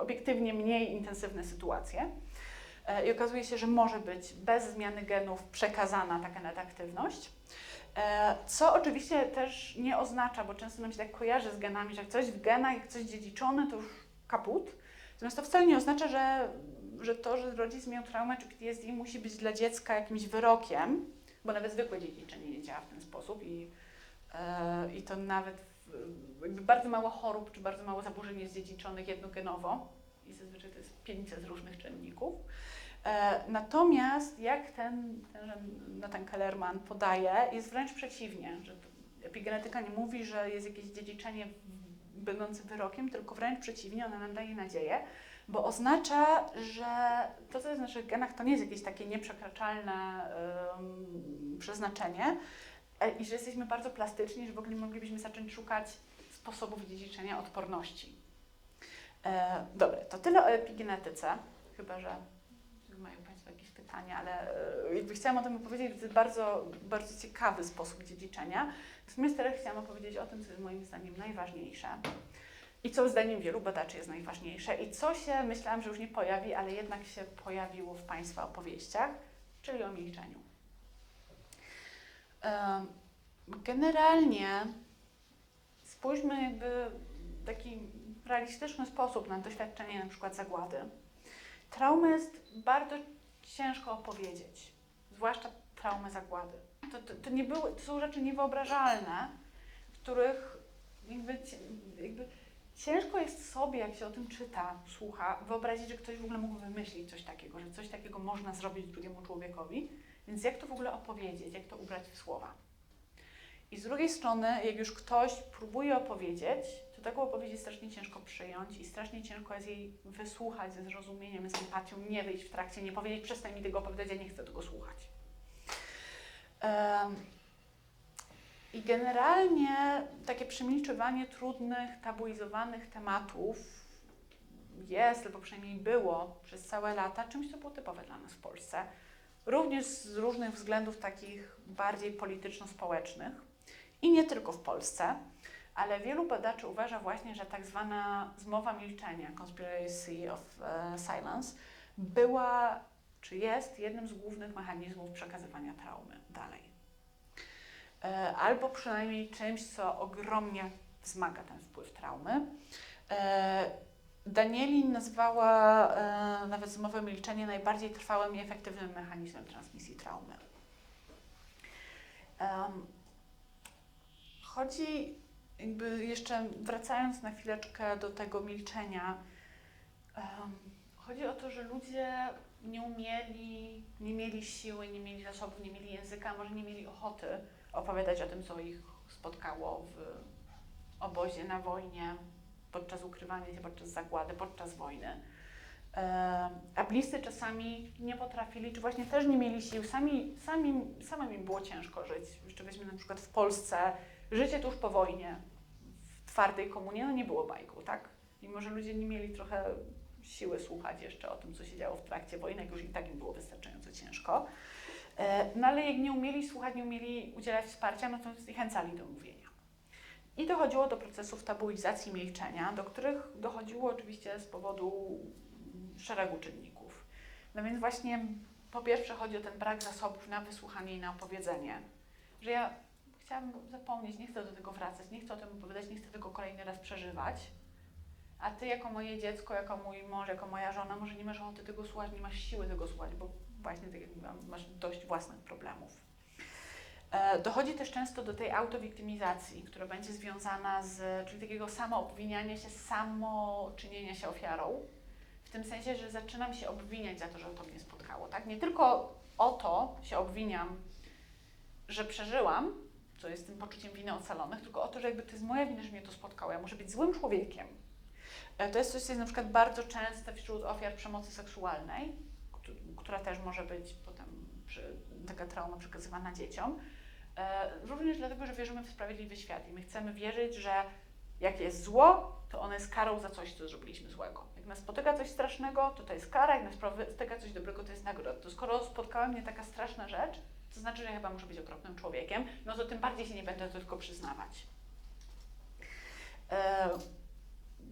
obiektywnie mniej intensywne sytuacje. I okazuje się, że może być bez zmiany genów przekazana taka nadaktywność. Co oczywiście też nie oznacza, bo często nam się tak kojarzy z genami, że jak coś w genach, jak coś dziedziczone, to już kaput. Natomiast to wcale nie oznacza, że to, że rodzic miał traumę czy PTSD musi być dla dziecka jakimś wyrokiem, bo nawet zwykłe dziedziczenie nie działa w ten sposób i to nawet jakby bardzo mało chorób czy bardzo mało zaburzeń jest dziedziczonych jednogenowo i zazwyczaj to jest 500 różnych czynników. Natomiast jak Nathan Kellerman podaje, jest wręcz przeciwnie, że epigenetyka nie mówi, że jest jakieś dziedziczenie będące wyrokiem, tylko wręcz przeciwnie, ona nam daje nadzieję, bo oznacza, że to, co jest w naszych genach, to nie jest jakieś takie nieprzekraczalne przeznaczenie i że jesteśmy bardzo plastyczni, że w ogóle moglibyśmy zacząć szukać sposobów dziedziczenia odporności. Dobra, to tyle o epigenetyce, chyba że mają Państwo jakieś pytania, ale jakby chciałam o tym opowiedzieć, że to jest bardzo, bardzo ciekawy sposób dziedziczenia. Natomiast teraz chciałam opowiedzieć o tym, co jest moim zdaniem najważniejsze i co zdaniem wielu badaczy jest najważniejsze i co się, myślałam, że już nie pojawi, ale jednak się pojawiło w Państwa opowieściach, czyli o milczeniu. Generalnie spójrzmy jakby w taki realistyczny sposób na doświadczenie na przykład zagłady. Traumę jest bardzo ciężko opowiedzieć, zwłaszcza traumę zagłady. To są rzeczy niewyobrażalne, których jakby ciężko jest sobie, jak się o tym czyta, słucha, wyobrazić, że ktoś w ogóle mógł wymyślić coś takiego, że coś takiego można zrobić drugiemu człowiekowi, więc jak to w ogóle opowiedzieć, jak to ubrać w słowa. I z drugiej strony, jak już ktoś próbuje opowiedzieć, to taką opowieść strasznie ciężko przyjąć i strasznie ciężko jest jej wysłuchać ze zrozumieniem, z empatią, nie wyjść w trakcie, nie powiedzieć, przestań mi tego opowiadać, ja nie chcę tego słuchać. I generalnie takie przemilczywanie trudnych, tabuizowanych tematów jest, albo przynajmniej było przez całe lata czymś, co było typowe dla nas w Polsce. Również z różnych względów takich bardziej polityczno-społecznych i nie tylko w Polsce, ale wielu badaczy uważa właśnie, że tak zwana zmowa milczenia, conspiracy of silence, była czy jest jednym z głównych mechanizmów przekazywania traumy dalej. Albo przynajmniej czymś, co ogromnie wzmaga ten wpływ traumy. Danielin nazwała nawet zmowę milczenia najbardziej trwałym i efektywnym mechanizmem transmisji traumy. chodzi, jakby jeszcze wracając na chwileczkę do tego milczenia, chodzi o to, że ludzie nie mieli siły, nie mieli zasobów, nie mieli języka, może nie mieli ochoty opowiadać o tym, co ich spotkało w obozie, na wojnie, podczas ukrywania się, podczas zagłady, podczas wojny. A bliscy czasami nie potrafili, czy właśnie też nie mieli sił, samym im było ciężko żyć. Jeszcze weźmy na przykład w Polsce, życie tuż po wojnie, w twardej komunie, no nie było bajką, tak? Mimo że ludzie nie mieli trochę siły słuchać jeszcze o tym, co się działo w trakcie wojny, jak już i tak im było wystarczająco ciężko. No ale jak nie umieli słuchać, nie umieli udzielać wsparcia, no to zniechęcali do mówienia. I dochodziło do procesów tabuizacji milczenia, do których dochodziło oczywiście z powodu szeregu czynników. No więc właśnie po pierwsze chodzi o ten brak zasobów na wysłuchanie i na opowiedzenie, że ja chciałam zapomnieć, nie chcę do tego wracać, nie chcę o tym opowiadać, nie chcę tego kolejny raz przeżywać, a ty jako moje dziecko, jako mój mąż, jako moja żona, może nie masz ochoty tego słuchać, nie masz siły tego słuchać, bo właśnie tak jak mówiłam, masz dość własnych problemów. Dochodzi też często do tej autowiktymizacji, która będzie związana czyli takiego samoobwiniania się, samoczynienia się ofiarą. W tym sensie, że zaczynam się obwiniać za to, że to mnie spotkało. Tak? Nie tylko o to się obwiniam, że przeżyłam, co jest tym poczuciem winy ocalonych, tylko o to, że jakby to jest moja wina, że mnie to spotkało. Ja muszę być złym człowiekiem. To jest coś, co jest na przykład bardzo częste wśród ofiar przemocy seksualnej, która też może być potem taka trauma przekazywana dzieciom. Również dlatego, że wierzymy w sprawiedliwy świat i my chcemy wierzyć, że jak jest zło, to ono jest karą za coś, co zrobiliśmy złego. Jak nas spotyka coś strasznego, to jest kara, jak nas spotyka coś dobrego, to jest nagroda. To skoro spotkała mnie taka straszna rzecz, to znaczy, że ja chyba muszę być okropnym człowiekiem, no to tym bardziej się nie będę tylko przyznawać.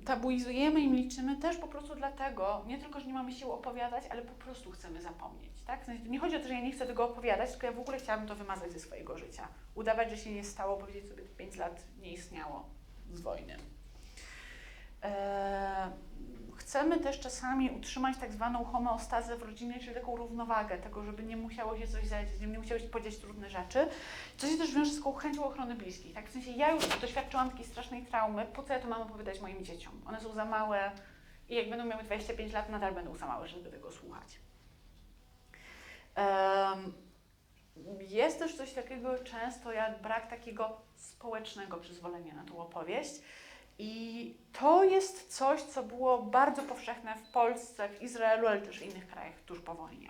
Tabuizujemy i milczymy też po prostu dlatego, nie tylko, że nie mamy siły opowiadać, ale po prostu chcemy zapomnieć. Tak? W sensie, nie chodzi o to, że ja nie chcę tego opowiadać, tylko ja w ogóle chciałabym to wymazać ze swojego życia. Udawać, że się nie stało, powiedzieć sobie, 5 lat nie istniało z wojny. Chcemy też czasami utrzymać tak zwaną homeostazę w rodzinie, czyli taką równowagę tego, żeby nie musiało się coś zadziać, nie musiały się podziać trudne rzeczy, co się też wiąże z taką chęcią ochrony bliskich. Tak? W sensie ja już doświadczyłam takiej strasznej traumy, po co ja to mam opowiadać moim dzieciom? One są za małe i jak będą miały 25 lat, nadal będą za małe, żeby tego słuchać. Jest też coś takiego często jak brak takiego społecznego przyzwolenia na tą opowieść. I to jest coś, co było bardzo powszechne w Polsce, w Izraelu, ale też w innych krajach tuż po wojnie.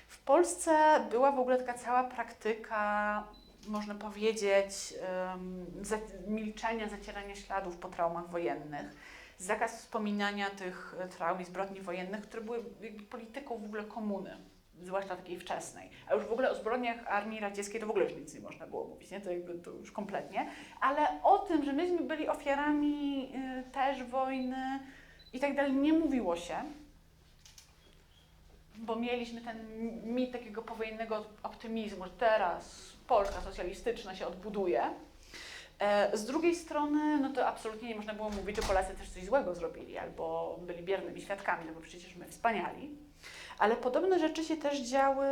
W Polsce była w ogóle taka cała praktyka, można powiedzieć, milczenia, zacierania śladów po traumach wojennych. Zakaz wspominania tych traum i zbrodni wojennych, które były jakby polityką w ogóle komuny, zwłaszcza takiej wczesnej. A już w ogóle o zbrodniach Armii Radzieckiej to w ogóle już nic nie można było mówić, nie? To już kompletnie. Ale o tym, że myśmy byli ofiarami też wojny i tak dalej, nie mówiło się, bo mieliśmy ten mit takiego powojennego optymizmu, że teraz Polska socjalistyczna się odbuduje. Z drugiej strony, no to absolutnie nie można było mówić, że Polacy też coś złego zrobili albo byli biernymi świadkami, no bo przecież my wspaniali. Ale podobne rzeczy się też działy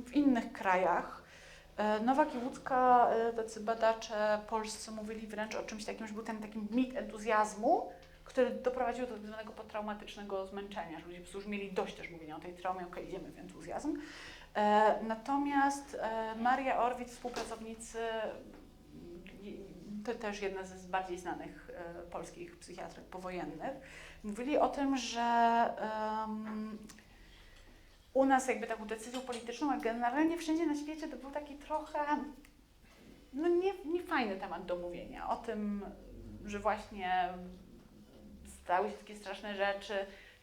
w innych krajach. Nowak i Łódzka, tacy badacze polscy mówili wręcz o czymś takim, że był ten taki mit entuzjazmu, który doprowadził do tak zwanego potraumatycznego zmęczenia, że ludzie po prostu już mieli dość też mówienia o tej traumie, okej, idziemy w entuzjazm. Natomiast Maria Orwitz, współpracownicy, to też jedna z bardziej znanych polskich psychiatrek powojennych, mówili o tym, że u nas jakby taką decyzją polityczną, a generalnie wszędzie na świecie to był taki trochę niefajny temat do mówienia. O tym, że właśnie stały się takie straszne rzeczy,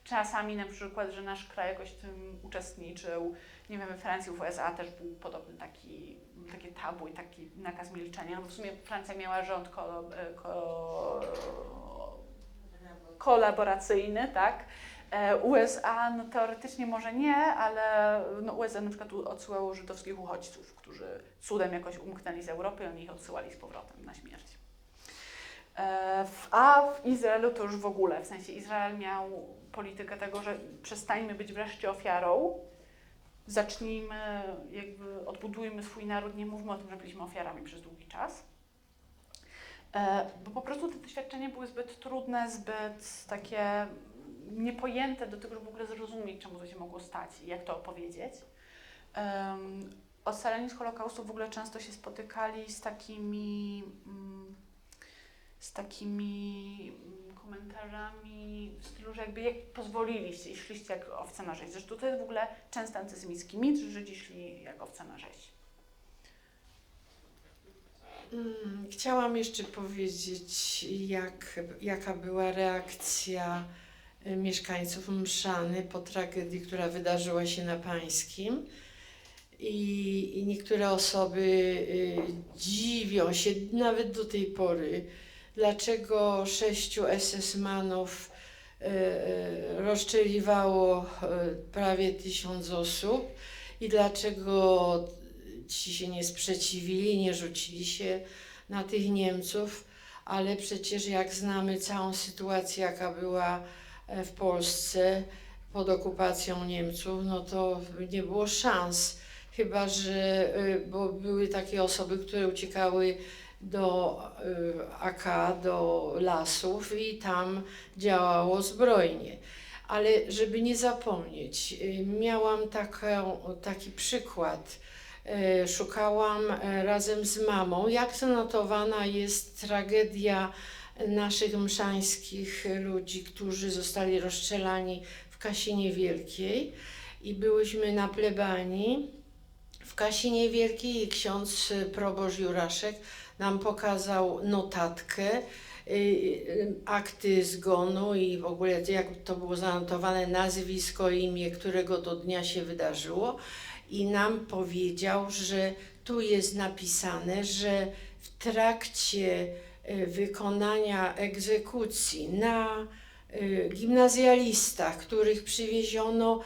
czasami na przykład, że nasz kraj jakoś w tym uczestniczył. Nie wiem, we Francji, w USA też był podobny takie tabu i taki nakaz milczenia. No bo w sumie Francja miała rząd kolaboracyjny, tak? USA, no teoretycznie może nie, ale no USA na przykład odsyłało żydowskich uchodźców, którzy cudem jakoś umknęli z Europy i oni ich odsyłali z powrotem na śmierć. A w Izraelu to już w ogóle, w sensie Izrael miał politykę tego, że przestańmy być wreszcie ofiarą, zacznijmy, jakby odbudujmy swój naród, nie mówmy o tym, że byliśmy ofiarami przez długi czas. Bo po prostu te doświadczenia były zbyt trudne, zbyt takie niepojęte do tego, żeby w ogóle zrozumieć, czemu to się mogło stać i jak to opowiedzieć. Ocaleni z Holokaustu w ogóle często się spotykali z takimi komentarzami w stylu, że jakby jak pozwoliliście i szliście jak owce na rzeź. Zresztą to jest w ogóle często antysemicki mit, że Żydzi szli jak owce na rzeź. Chciałam jeszcze powiedzieć, jaka była reakcja mieszkańców Mszany po tragedii, która wydarzyła się na Pańskim. I niektóre osoby dziwią się nawet do tej pory, dlaczego 6 SS-manów rozstrzeliwało prawie 1000 osób i dlaczego ci się nie sprzeciwili, nie rzucili się na tych Niemców, ale przecież jak znamy całą sytuację, jaka była w Polsce pod okupacją Niemców, no to nie było szans. Chyba że, bo były takie osoby, które uciekały do AK, do lasów i tam działało zbrojnie. Ale żeby nie zapomnieć, miałam taki przykład. Szukałam razem z mamą, jak zanotowana jest tragedia naszych mszańskich ludzi, którzy zostali rozstrzelani w Kasinie Wielkiej. I byłyśmy na plebanii w Kasinie Wielkiej i ksiądz proboszcz Juraszek nam pokazał notatkę, akty zgonu i w ogóle jak to było zanotowane, nazwisko, imię, którego do dnia się wydarzyło. I nam powiedział, że tu jest napisane, że w trakcie wykonania egzekucji na gimnazjalistach, których przywieziono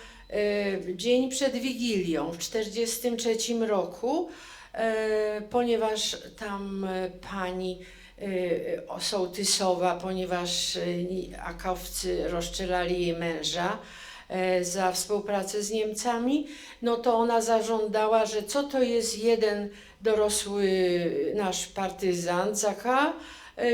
dzień przed Wigilią w 1943 roku, ponieważ tam pani sołtysowa, ponieważ akowcy rozstrzelali jej męża za współpracę z Niemcami, no to ona zażądała, że co to jest jeden dorosły nasz partyzant z AK,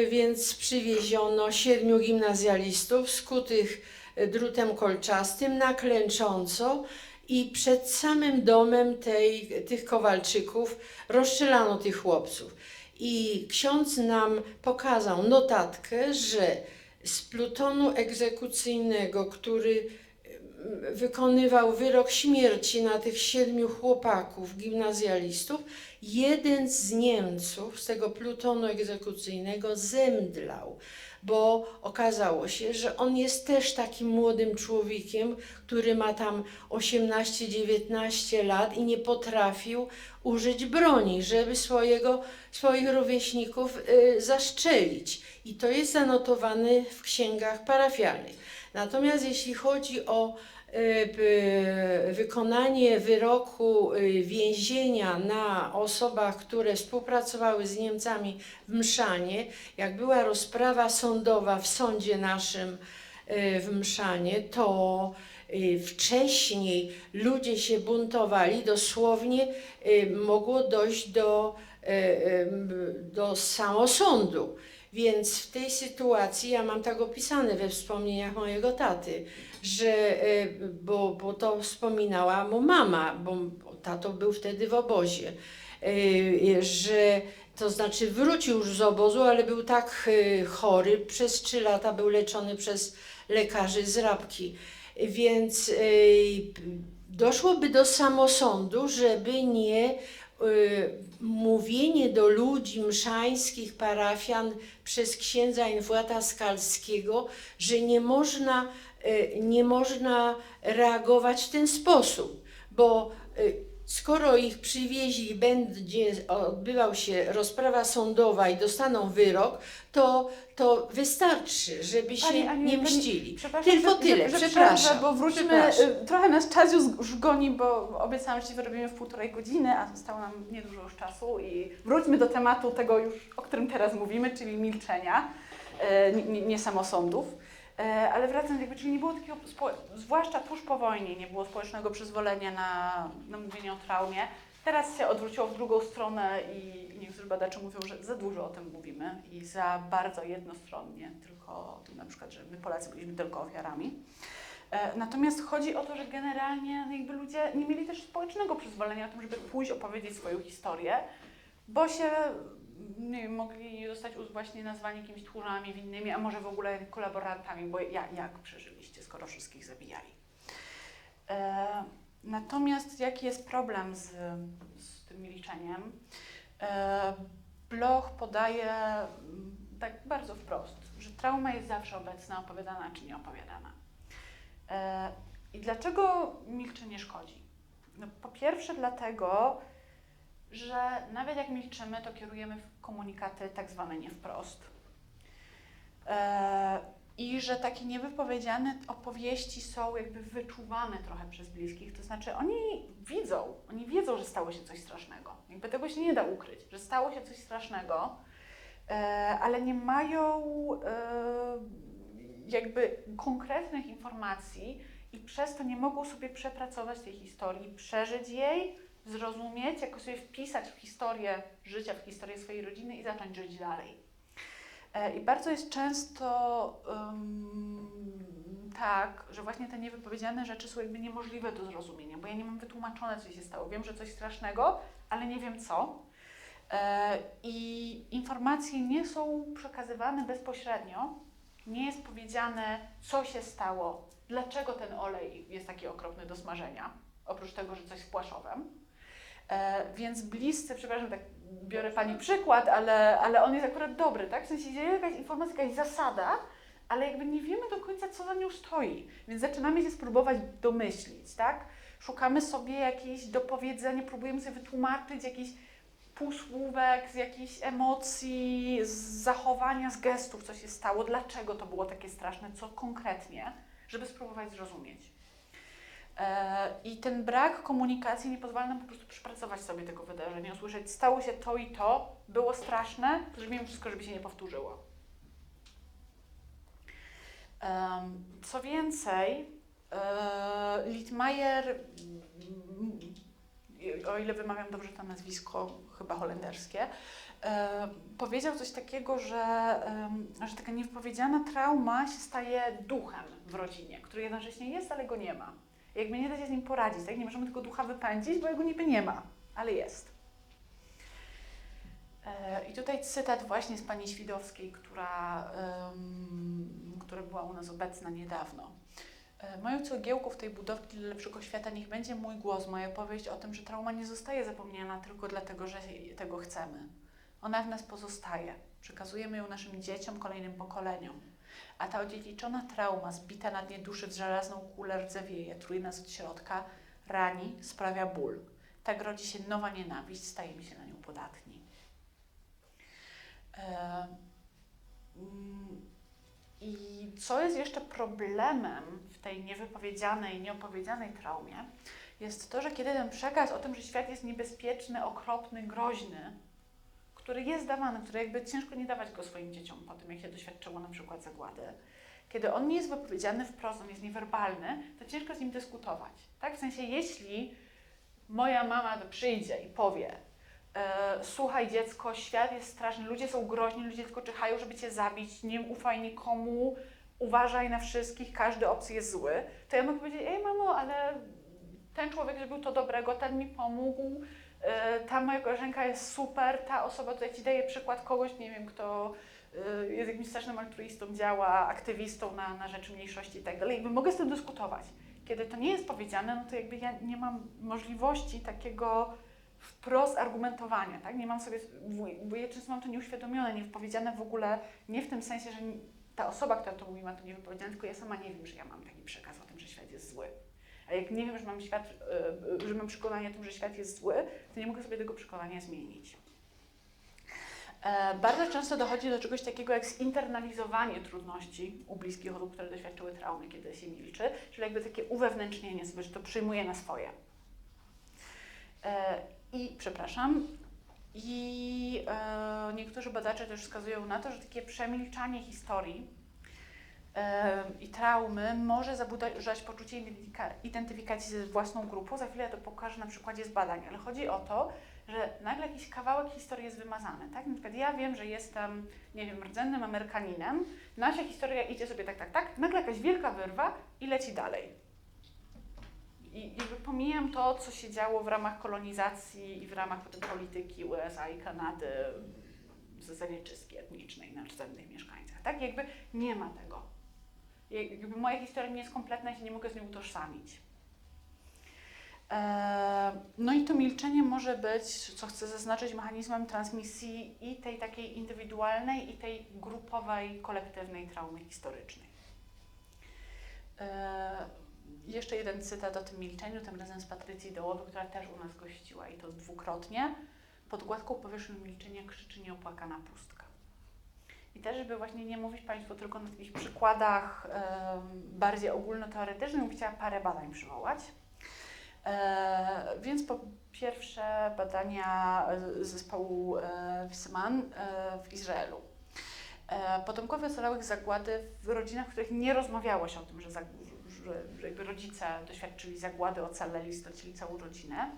więc przywieziono 7 gimnazjalistów skutych drutem kolczastym na klęcząco i przed samym domem tych Kowalczyków rozstrzelano tych chłopców. I ksiądz nam pokazał notatkę, że z plutonu egzekucyjnego, który wykonywał wyrok śmierci na tych 7 chłopaków, gimnazjalistów, jeden z Niemców z tego plutonu egzekucyjnego zemdlał, bo okazało się, że on jest też takim młodym człowiekiem, który ma tam 18-19 lat i nie potrafił użyć broni, żeby swoich rówieśników zastrzelić. I to jest zanotowane w księgach parafialnych. Natomiast jeśli chodzi o wykonanie wyroku więzienia na osobach, które współpracowały z Niemcami w Mszanie, jak była rozprawa sądowa w sądzie naszym w Mszanie, to wcześniej ludzie się buntowali, dosłownie mogło dojść do samosądu. Więc w tej sytuacji, ja mam tak opisane we wspomnieniach mojego taty, że, bo to wspominała mu mama, bo tato był wtedy w obozie, że to znaczy wrócił już z obozu, ale był tak chory, przez 3 lata był leczony przez lekarzy z Rabki, więc doszłoby do samosądu, żeby nie mówienie do ludzi mszańskich, parafian przez księdza Infłata Skalskiego, że nie można reagować w ten sposób, bo skoro ich przywieźli i będzie odbywał się rozprawa sądowa i dostaną wyrok, to wystarczy, żeby się nie mścili. Tylko tyle, przepraszam. Bo wrócimy, trochę nas czas już goni, bo obiecałam, że się wyrobimy w 1,5 godziny, a zostało nam niedużo już czasu i wróćmy do tematu tego już, o którym teraz mówimy, czyli milczenia, nie samosądów. Ale wracając, czyli nie było takiego, zwłaszcza tuż po wojnie, nie było społecznego przyzwolenia na mówienie o traumie. Teraz się odwróciło w drugą stronę i niektórzy badacze mówią, że za dużo o tym mówimy i za bardzo jednostronnie, tylko na przykład, że my Polacy byliśmy tylko ofiarami. Natomiast chodzi o to, że generalnie jakby ludzie nie mieli też społecznego przyzwolenia o tym, żeby pójść opowiedzieć swoją historię, bo się nie wiem, mogli zostać właśnie nazwani jakimiś tchórzami winnymi, a może w ogóle kolaborantami, bo jak przeżyliście, skoro wszystkich zabijali. Natomiast jaki jest problem z tym milczeniem? Bloch podaje tak bardzo wprost, że trauma jest zawsze obecna, opowiadana czy nieopowiadana. I dlaczego milczenie szkodzi? No, po pierwsze dlatego, że nawet jak milczymy, to kierujemy komunikaty tak zwane nie wprost. I że takie niewypowiedziane opowieści są jakby wyczuwane trochę przez bliskich, to znaczy oni wiedzą, że stało się coś strasznego. Jakby tego się nie da ukryć, że stało się coś strasznego, ale nie mają jakby konkretnych informacji i przez to nie mogą sobie przepracować tej historii, przeżyć jej, zrozumieć, jakoś sobie wpisać w historię życia, w historię swojej rodziny i zacząć żyć dalej. I bardzo jest często tak, że właśnie te niewypowiedziane rzeczy są jakby niemożliwe do zrozumienia, bo ja nie mam wytłumaczone, co się stało. Wiem, że coś strasznego, ale nie wiem co. I informacje nie są przekazywane bezpośrednio, nie jest powiedziane, co się stało, dlaczego ten olej jest taki okropny do smażenia, oprócz tego, że coś z płaszowem. Więc bliscy, przepraszam, tak biorę Pani przykład, ale on jest akurat dobry, tak? W sensie jest jakaś informacja, jakaś zasada, ale jakby nie wiemy do końca, co za nią stoi. Więc zaczynamy się spróbować domyślić, tak? Szukamy sobie jakiejś dopowiedzenia, próbujemy sobie wytłumaczyć jakiś półsłówek, z jakichś emocji, z zachowania, z gestów, co się stało, dlaczego to było takie straszne, co konkretnie, żeby spróbować zrozumieć. I ten brak komunikacji nie pozwala nam po prostu przepracować sobie tego wydarzenia, usłyszeć, stało się to i to, było straszne, zrobimy wszystko, żeby się nie powtórzyło. Co więcej, Littmeyer, o ile wymawiam dobrze to nazwisko, chyba holenderskie, powiedział coś takiego, że taka niewypowiedziana trauma się staje duchem w rodzinie, który jednocześnie jest, ale go nie ma. Jakby nie da się z nim poradzić, tak? Nie możemy tego ducha wypędzić, bo jego niby nie ma, ale jest. I tutaj cytat właśnie z pani Świdowskiej, która była u nas obecna niedawno. Moją cegiełką w tej budowli dla lepszego świata niech będzie mój głos, moja opowieść o tym, że trauma nie zostaje zapomniana tylko dlatego, że tego chcemy. Ona w nas pozostaje. Przekazujemy ją naszym dzieciom, kolejnym pokoleniom. A ta odziedziczona trauma, zbita na dnie duszy w żelazną kulę rdzewieje, truje nas od środka, rani, sprawia ból. Tak rodzi się nowa nienawiść, stajemy się na nią podatni. I co jest jeszcze problemem w tej niewypowiedzianej, nieopowiedzianej traumie, jest to, że kiedy ten przekaz o tym, że świat jest niebezpieczny, okropny, groźny, który jest dawany, który jakby ciężko nie dawać go swoim dzieciom po tym, jak się doświadczyło na przykład zagłady, kiedy on nie jest wypowiedziany wprost, on jest niewerbalny, to ciężko z nim dyskutować. Tak? W sensie, jeśli moja mama przyjdzie i powie, słuchaj dziecko, świat jest straszny, ludzie są groźni, ludzie tylko czyhają, żeby cię zabić, nie ufaj nikomu, uważaj na wszystkich, każdy obcy jest zły, to ja mogę powiedzieć, ej mamo, ale ten człowiek zrobił to dobrego, ten mi pomógł, ta moja koleżanka jest super, ta osoba tutaj ci daje przykład kogoś, nie wiem, kto jest jakimś strasznym altruistą, działa, aktywistą na rzecz mniejszości i tak dalej. Jakby mogę z tym dyskutować. Kiedy to nie jest powiedziane, no to jakby ja nie mam możliwości takiego wprost argumentowania, tak? Nie mam sobie, bo ja często mam to nieuświadomione, niewypowiedziane w ogóle, nie w tym sensie, że ta osoba, która to mówi, ma to niewypowiedziane, tylko ja sama nie wiem, że ja mam taki przekaz o tym, że świat jest zły. A jak nie wiem, że mam przekonanie o tym, że świat jest zły, to nie mogę sobie tego przekonania zmienić. Bardzo często dochodzi do czegoś takiego jak zinternalizowanie trudności u bliskich osób, które doświadczyły traumy, kiedy się milczy, czyli jakby takie uwewnętrznienie sobie, że to przyjmuje na swoje. Niektórzy badacze też wskazują na to, że takie przemilczanie historii i traumy może zabudować poczucie identyfikacji ze własną grupą. Za chwilę to pokażę na przykładzie z badań, ale chodzi o to, że nagle jakiś kawałek historii jest wymazany, tak? Na przykład ja wiem, że jestem, nie wiem, rdzennym Amerykaninem, nasza historia idzie sobie tak, nagle jakaś wielka wyrwa i leci dalej. I jakby pomijam to, co się działo w ramach kolonizacji i w ramach potem polityki USA i Kanady w zasadzie czystki etnicznej na rdzennych mieszkańcach, tak? Jakby nie ma tego. Jakby moja historia nie jest kompletna, ja się nie mogę z nią utożsamić. No i to milczenie może być, co chcę zaznaczyć, mechanizmem transmisji i tej takiej indywidualnej, i tej grupowej, kolektywnej traumy historycznej. Jeszcze jeden cytat o tym milczeniu, tym razem z Patrycji Dołowy, która też u nas gościła i to dwukrotnie. Pod gładką powierzchnią milczenia krzyczy nieopłakana pustka. I też, żeby właśnie nie mówić Państwu tylko na takich przykładach bardziej ogólnoteoretycznych, chciałam parę badań przywołać. Więc po pierwsze badania zespołu Wisman w Izraelu. Potomkowie ocalałych zagłady w rodzinach, w których nie rozmawiało się o tym, że jakby rodzice doświadczyli zagłady, ocaleli, stracili całą rodzinę.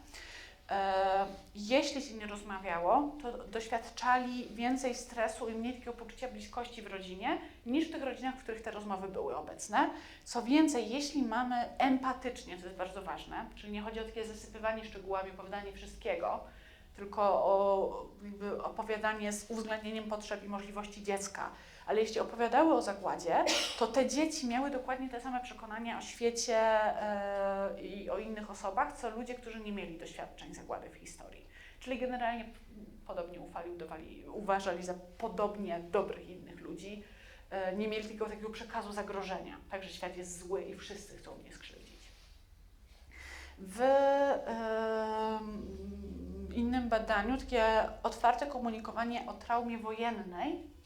Jeśli się nie rozmawiało, to doświadczali więcej stresu i mniej takiego poczucia bliskości w rodzinie, niż w tych rodzinach, w których te rozmowy były obecne. Co więcej, jeśli mamy empatycznie, to jest bardzo ważne, czyli nie chodzi o takie zasypywanie szczegółami, opowiadanie wszystkiego, tylko o jakby opowiadanie z uwzględnieniem potrzeb i możliwości dziecka. Ale jeśli opowiadały o zagładzie, to te dzieci miały dokładnie te same przekonania o świecie i o innych osobach, co ludzie, którzy nie mieli doświadczeń zagłady w historii. Czyli generalnie podobnie uważali za podobnie dobrych innych ludzi, nie mieli tylko takiego przekazu zagrożenia, tak, że świat jest zły i wszyscy chcą mnie skrzywdzić. W innym badaniu takie otwarte komunikowanie o traumie wojennej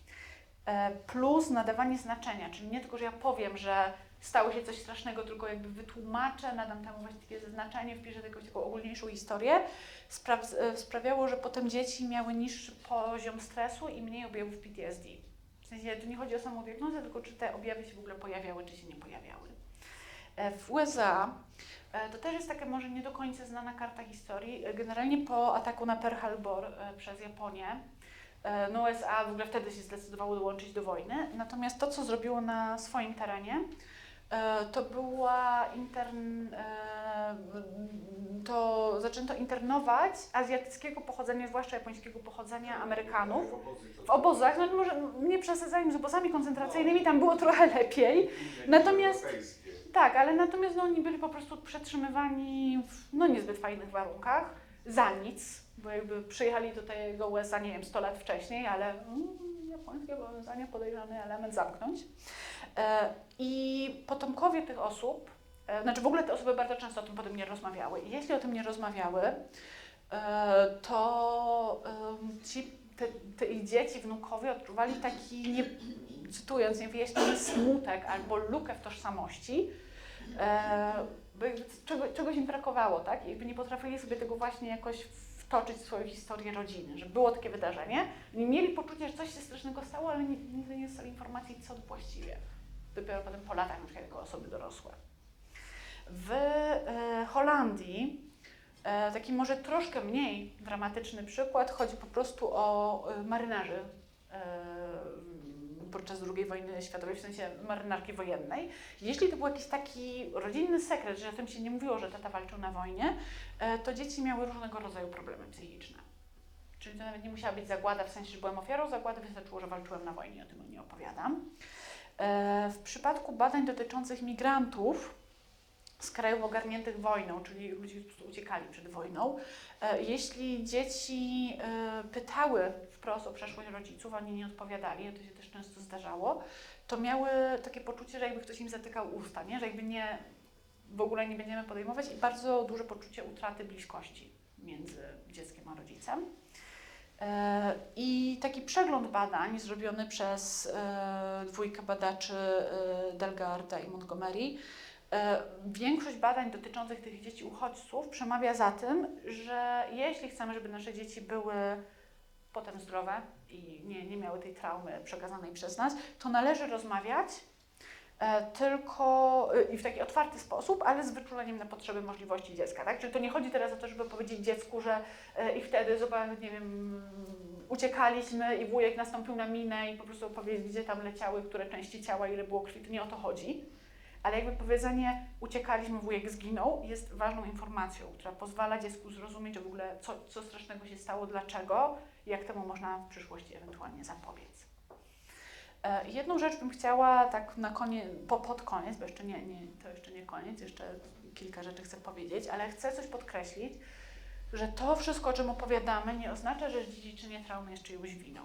plus nadawanie znaczenia, czyli nie tylko, że ja powiem, że stało się coś strasznego, tylko jakby wytłumaczę, nadam temu właśnie takie znaczenie, wpiszę jakąś taką ogólniejszą historię, sprawiało, że potem dzieci miały niższy poziom stresu i mniej objawów PTSD. W sensie tu nie chodzi o samą diagnozę, tylko czy te objawy się w ogóle pojawiały, czy się nie pojawiały. W USA to też jest taka może nie do końca znana karta historii. Generalnie po ataku na Pearl Harbor przez Japonię, no USA w ogóle wtedy się zdecydowało dołączyć do wojny, natomiast to, co zrobiło na swoim terenie, to to zaczęto internować azjatyckiego pochodzenia, zwłaszcza japońskiego pochodzenia Amerykanów w obozach, no może nie przesadzajmy z obozami koncentracyjnymi, tam było trochę lepiej, natomiast tak, ale natomiast no, oni byli po prostu przetrzymywani w no, niezbyt fajnych warunkach, za nic, bo jakby przyjechali do tego USA, nie wiem, 100 lat wcześniej, ale japońskie powiązania, podejrzany element zamknąć. I potomkowie tych osób, znaczy w ogóle te osoby bardzo często o tym potem nie rozmawiały. I jeśli o tym nie rozmawiały, to te ich dzieci, wnukowie odczuwali taki, cytując, niewyjaśniony smutek albo lukę w tożsamości, bo jakby czegoś im brakowało, tak? I jakby nie potrafili sobie tego właśnie jakoś wtoczyć w swoją historię rodziny, że było takie wydarzenie. Oni mieli poczucie, że coś się strasznego stało, ale nigdy nie dostali informacji, co właściwie. Dopiero potem po latach na przykład jako osoby dorosłe. W Holandii taki może troszkę mniej dramatyczny przykład, chodzi po prostu o marynarzy podczas II wojny światowej, w sensie marynarki wojennej. Jeśli to był jakiś taki rodzinny sekret, że o tym się nie mówiło, że tata walczył na wojnie, to dzieci miały różnego rodzaju problemy psychiczne. Czyli to nawet nie musiała być zagłada, w sensie, że byłem ofiarą zagłady, wystarczyło, że walczyłem na wojnie, o tym nie opowiadam. W przypadku badań dotyczących migrantów z krajów ogarniętych wojną, czyli ludzi, którzy uciekali przed wojną, jeśli dzieci pytały wprost o przeszłość rodziców, oni nie odpowiadali, to się też często zdarzało, to miały takie poczucie, że jakby ktoś im zatykał usta, nie? Że jakby w ogóle nie będziemy podejmować i bardzo duże poczucie utraty bliskości między dzieckiem a rodzicem. I taki przegląd badań zrobiony przez dwójkę badaczy Delgarda i Montgomery, większość badań dotyczących tych dzieci uchodźców przemawia za tym, że jeśli chcemy, żeby nasze dzieci były potem zdrowe i nie miały tej traumy przekazanej przez nas, to należy rozmawiać tylko i w taki otwarty sposób, ale z wyczuleniem na potrzeby, możliwości dziecka, tak? Czyli to nie chodzi teraz o to, żeby powiedzieć dziecku, że i wtedy, zobacz, nie wiem, uciekaliśmy i wujek nastąpił na minę i po prostu opowiedzieć, gdzie tam leciały, które części ciała, ile było krwi, to nie o to chodzi. Ale jakby powiedzenie uciekaliśmy, wujek zginął jest ważną informacją, która pozwala dziecku zrozumieć, że w ogóle co strasznego się stało, dlaczego i jak temu można w przyszłości ewentualnie zapobiec. Jedną rzecz bym chciała tak na koniec, pod koniec, bo to jeszcze nie koniec, jeszcze kilka rzeczy chcę powiedzieć, ale chcę coś podkreślić, że to wszystko, o czym opowiadamy, nie oznacza, że dziedziczenie traumy jest czyjąś winą.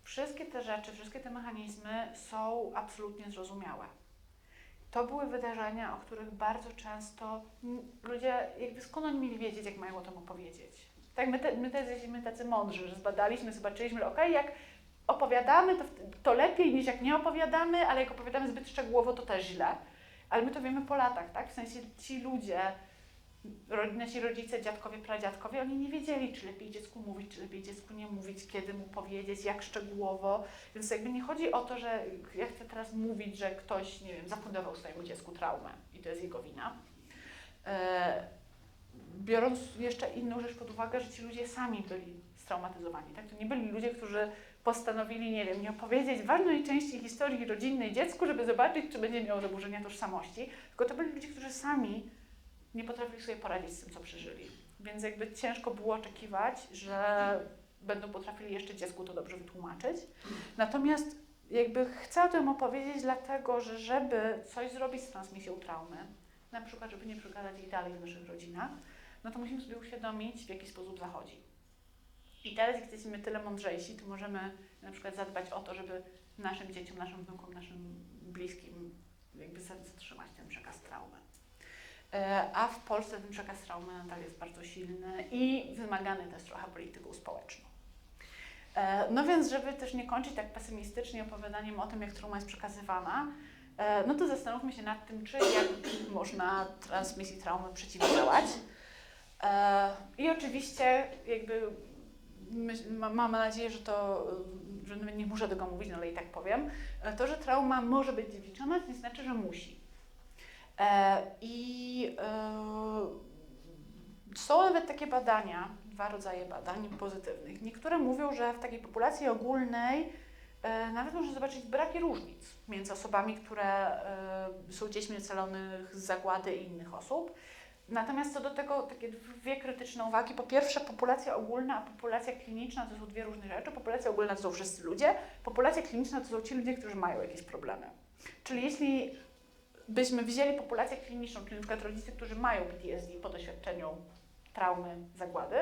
Wszystkie te rzeczy, wszystkie te mechanizmy są absolutnie zrozumiałe. To były wydarzenia, o których bardzo często ludzie, jakby skąd oni mieli wiedzieć, jak mają o tym opowiedzieć. Tak, my też jesteśmy tacy mądrzy, że zbadaliśmy, zobaczyliśmy, że okej, jak opowiadamy, to lepiej niż jak nie opowiadamy, ale jak opowiadamy zbyt szczegółowo, to też źle. Ale my to wiemy po latach, tak? W sensie ci ludzie, nasi rodzice, dziadkowie, pradziadkowie, oni nie wiedzieli, czy lepiej dziecku mówić, czy lepiej dziecku nie mówić, kiedy mu powiedzieć, jak szczegółowo. Więc jakby nie chodzi o to, że ja chcę teraz mówić, że ktoś, nie wiem, zafundował swojemu dziecku traumę i to jest jego wina. Biorąc jeszcze inną rzecz pod uwagę, że ci ludzie sami byli straumatyzowani, tak? To nie byli ludzie, którzy postanowili, nie wiem, nie opowiedzieć ważnej części historii rodzinnej dziecku, żeby zobaczyć, czy będzie miało zaburzenia tożsamości, tylko to byli ludzie, którzy sami nie potrafili sobie poradzić z tym, co przeżyli. Więc jakby ciężko było oczekiwać, że będą potrafili jeszcze dziecku to dobrze wytłumaczyć. Natomiast jakby chcę o tym opowiedzieć dlatego, że żeby coś zrobić z transmisją traumy, na przykład żeby nie przekazać jej dalej w naszych rodzinach, no to musimy sobie uświadomić, w jaki sposób zachodzi. I teraz, jak jesteśmy tyle mądrzejsi, to możemy na przykład zadbać o to, żeby naszym dzieciom, naszym wnukom, naszym bliskim jakby zatrzymać ten przekaz traumy. A w Polsce ten przekaz traumy nadal jest bardzo silny i wymagany też trochę polityką społeczną. No więc, żeby też nie kończyć tak pesymistycznie opowiadaniem o tym, jak trauma jest przekazywana, no to zastanówmy się nad tym, czy jak można transmisji traumy przeciwdziałać. I oczywiście jakby mam nadzieję, że nie muszę tego mówić, no ale i tak powiem, to, że trauma może być dziedziczona, to nie znaczy, że musi. Są nawet takie badania, 2 rodzaje badań pozytywnych. Niektóre mówią, że w takiej populacji ogólnej nawet można zobaczyć braki różnic między osobami, które są dziećmi ocalonych z zagłady i innych osób. Natomiast co do tego takie 2 krytyczne uwagi. Po pierwsze, populacja ogólna, a populacja kliniczna to są 2 różne rzeczy. Populacja ogólna to są wszyscy ludzie, populacja kliniczna to są ci ludzie, którzy mają jakieś problemy. Czyli jeśli byśmy wzięli populację kliniczną, czyli na przykład rodzice, którzy mają PTSD po doświadczeniu traumy, zagłady,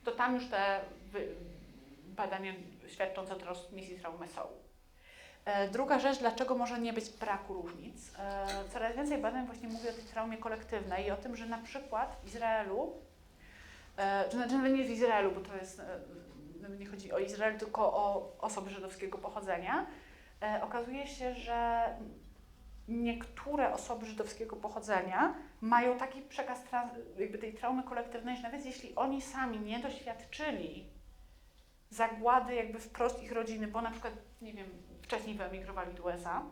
to tam już te badania świadczące o transmisji traumy są. Druga rzecz, dlaczego może nie być braku różnic. Coraz więcej badań właśnie mówi o tej traumie kolektywnej i o tym, że na przykład w Izraelu, znaczy nie w Izraelu, bo to jest, nie chodzi o Izrael, tylko o osoby żydowskiego pochodzenia, okazuje się, że niektóre osoby żydowskiego pochodzenia mają taki przekaz jakby tej traumy kolektywnej, że nawet jeśli oni sami nie doświadczyli zagłady jakby wprost ich rodziny, bo na przykład, nie wiem, wcześniej wyemigrowali do USA,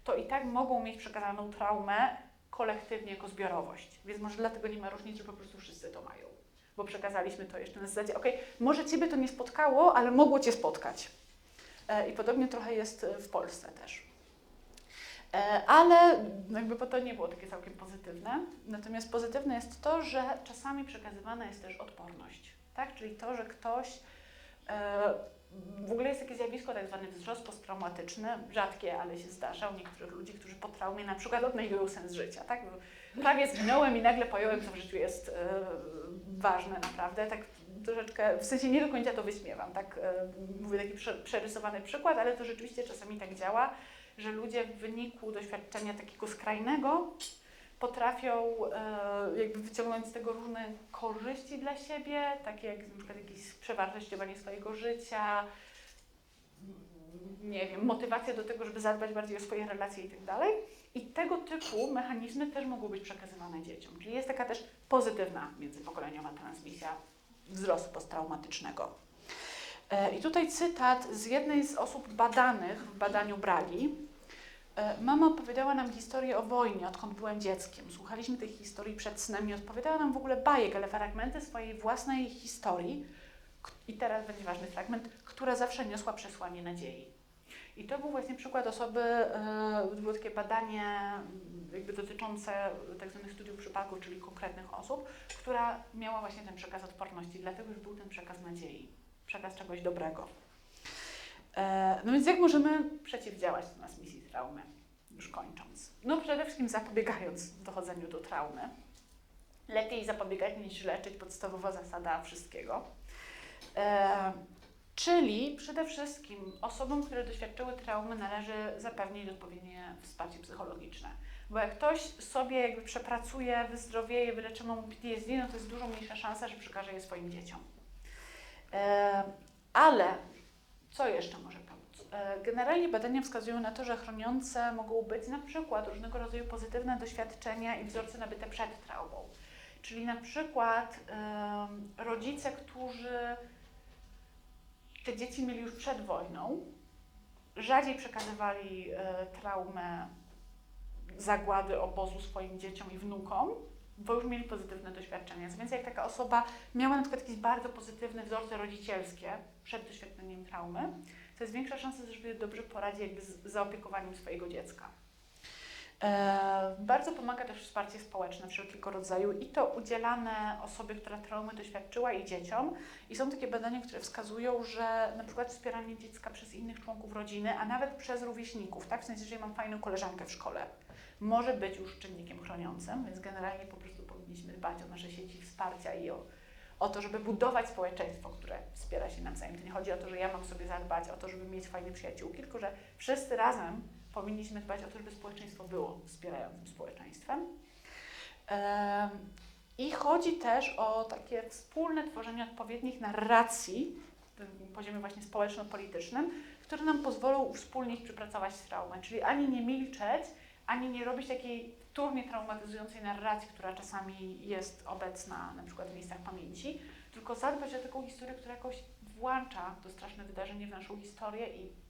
to i tak mogą mieć przekazaną traumę kolektywnie jako zbiorowość. Więc może dlatego nie ma różnic, że po prostu wszyscy to mają. Bo przekazaliśmy to jeszcze na zasadzie, okej, może Ciebie to nie spotkało, ale mogło Cię spotkać. I podobnie trochę jest w Polsce też. Ale jakby bo to nie było takie całkiem pozytywne. Natomiast pozytywne jest to, że czasami przekazywana jest też odporność. Tak? Czyli to, że ktoś w ogóle jest takie zjawisko, tak zwany wzrost posttraumatyczny, rzadkie, ale się zdarza u niektórych ludzi, którzy po traumie na przykład odnajdują sens życia. Tak? Prawie zginąłem i nagle pojąłem, co w życiu jest ważne naprawdę. Tak troszeczkę, w sensie nie do końca to wyśmiewam. Tak? Mówię taki przerysowany przykład, ale to rzeczywiście czasami tak działa, że ludzie w wyniku doświadczenia takiego skrajnego potrafią jakby wyciągnąć z tego różne korzyści dla siebie, takie jak na przykład jakieś przewartościowanie swojego życia, nie wiem, motywacja do tego, żeby zadbać bardziej o swoje relacje i tak dalej. I tego typu mechanizmy też mogą być przekazywane dzieciom. Czyli jest taka też pozytywna międzypokoleniowa transmisja wzrostu posttraumatycznego. I tutaj cytat z jednej z osób badanych w badaniu Bragi, Mama opowiadała nam historię o wojnie, odkąd byłem dzieckiem. Słuchaliśmy tych historii przed snem i odpowiadała nam w ogóle bajek, ale fragmenty swojej własnej historii, i teraz będzie ważny fragment, która zawsze niosła przesłanie nadziei. I to był właśnie przykład osoby, było takie badanie jakby dotyczące tak zwanych studiów przypadków, czyli konkretnych osób, która miała właśnie ten przekaz odporności, dlatego że był ten przekaz nadziei, przekaz czegoś dobrego. No więc jak możemy przeciwdziałać transmisji traumy, już kończąc? No przede wszystkim zapobiegając dochodzeniu do traumy. Lepiej zapobiegać niż leczyć, podstawowa zasada wszystkiego. Czyli przede wszystkim osobom, które doświadczyły traumy, należy zapewnić odpowiednie wsparcie psychologiczne. Bo jak ktoś sobie jakby przepracuje, wyzdrowieje, wyleczy mu PTSD, no to jest dużo mniejsza szansa, że przekaże je swoim dzieciom. Ale co jeszcze może pomóc? Generalnie badania wskazują na to, że chroniące mogą być na przykład różnego rodzaju pozytywne doświadczenia i wzorce nabyte przed traumą. Czyli na przykład rodzice, którzy te dzieci mieli już przed wojną, rzadziej przekazywali traumę zagłady obozu swoim dzieciom i wnukom, bo już mieli pozytywne doświadczenia. Więc jak taka osoba miała na przykład jakieś bardzo pozytywne wzorce rodzicielskie przed doświadczeniem traumy, to jest większa szansa, że sobie dobrze poradzi jakby z zaopiekowaniem swojego dziecka. Bardzo pomaga też wsparcie społeczne wszelkiego rodzaju i to udzielane osobie, która traumy doświadczyła i dzieciom. I są takie badania, które wskazują, że na przykład wspieranie dziecka przez innych członków rodziny, a nawet przez rówieśników, tak? W sensie, że mam fajną koleżankę w szkole, może być już czynnikiem chroniącym, więc generalnie po prostu powinniśmy dbać o nasze sieci wsparcia i o to, żeby budować społeczeństwo, które wspiera się nawzajem. To nie chodzi o to, że ja mam sobie zadbać o to, żeby mieć fajne przyjaciółki, tylko że wszyscy razem powinniśmy dbać o to, żeby społeczeństwo było wspierającym społeczeństwem. I chodzi też o takie wspólne tworzenie odpowiednich narracji na poziomie właśnie społeczno-politycznym, które nam pozwolą uwspólnić, przypracować traumę. Czyli ani nie milczeć, ani nie robić takiej wtórnie traumatyzującej narracji, która czasami jest obecna na przykład w miejscach pamięci, tylko zadbać o taką historię, która jakoś włącza to straszne wydarzenie w naszą historię i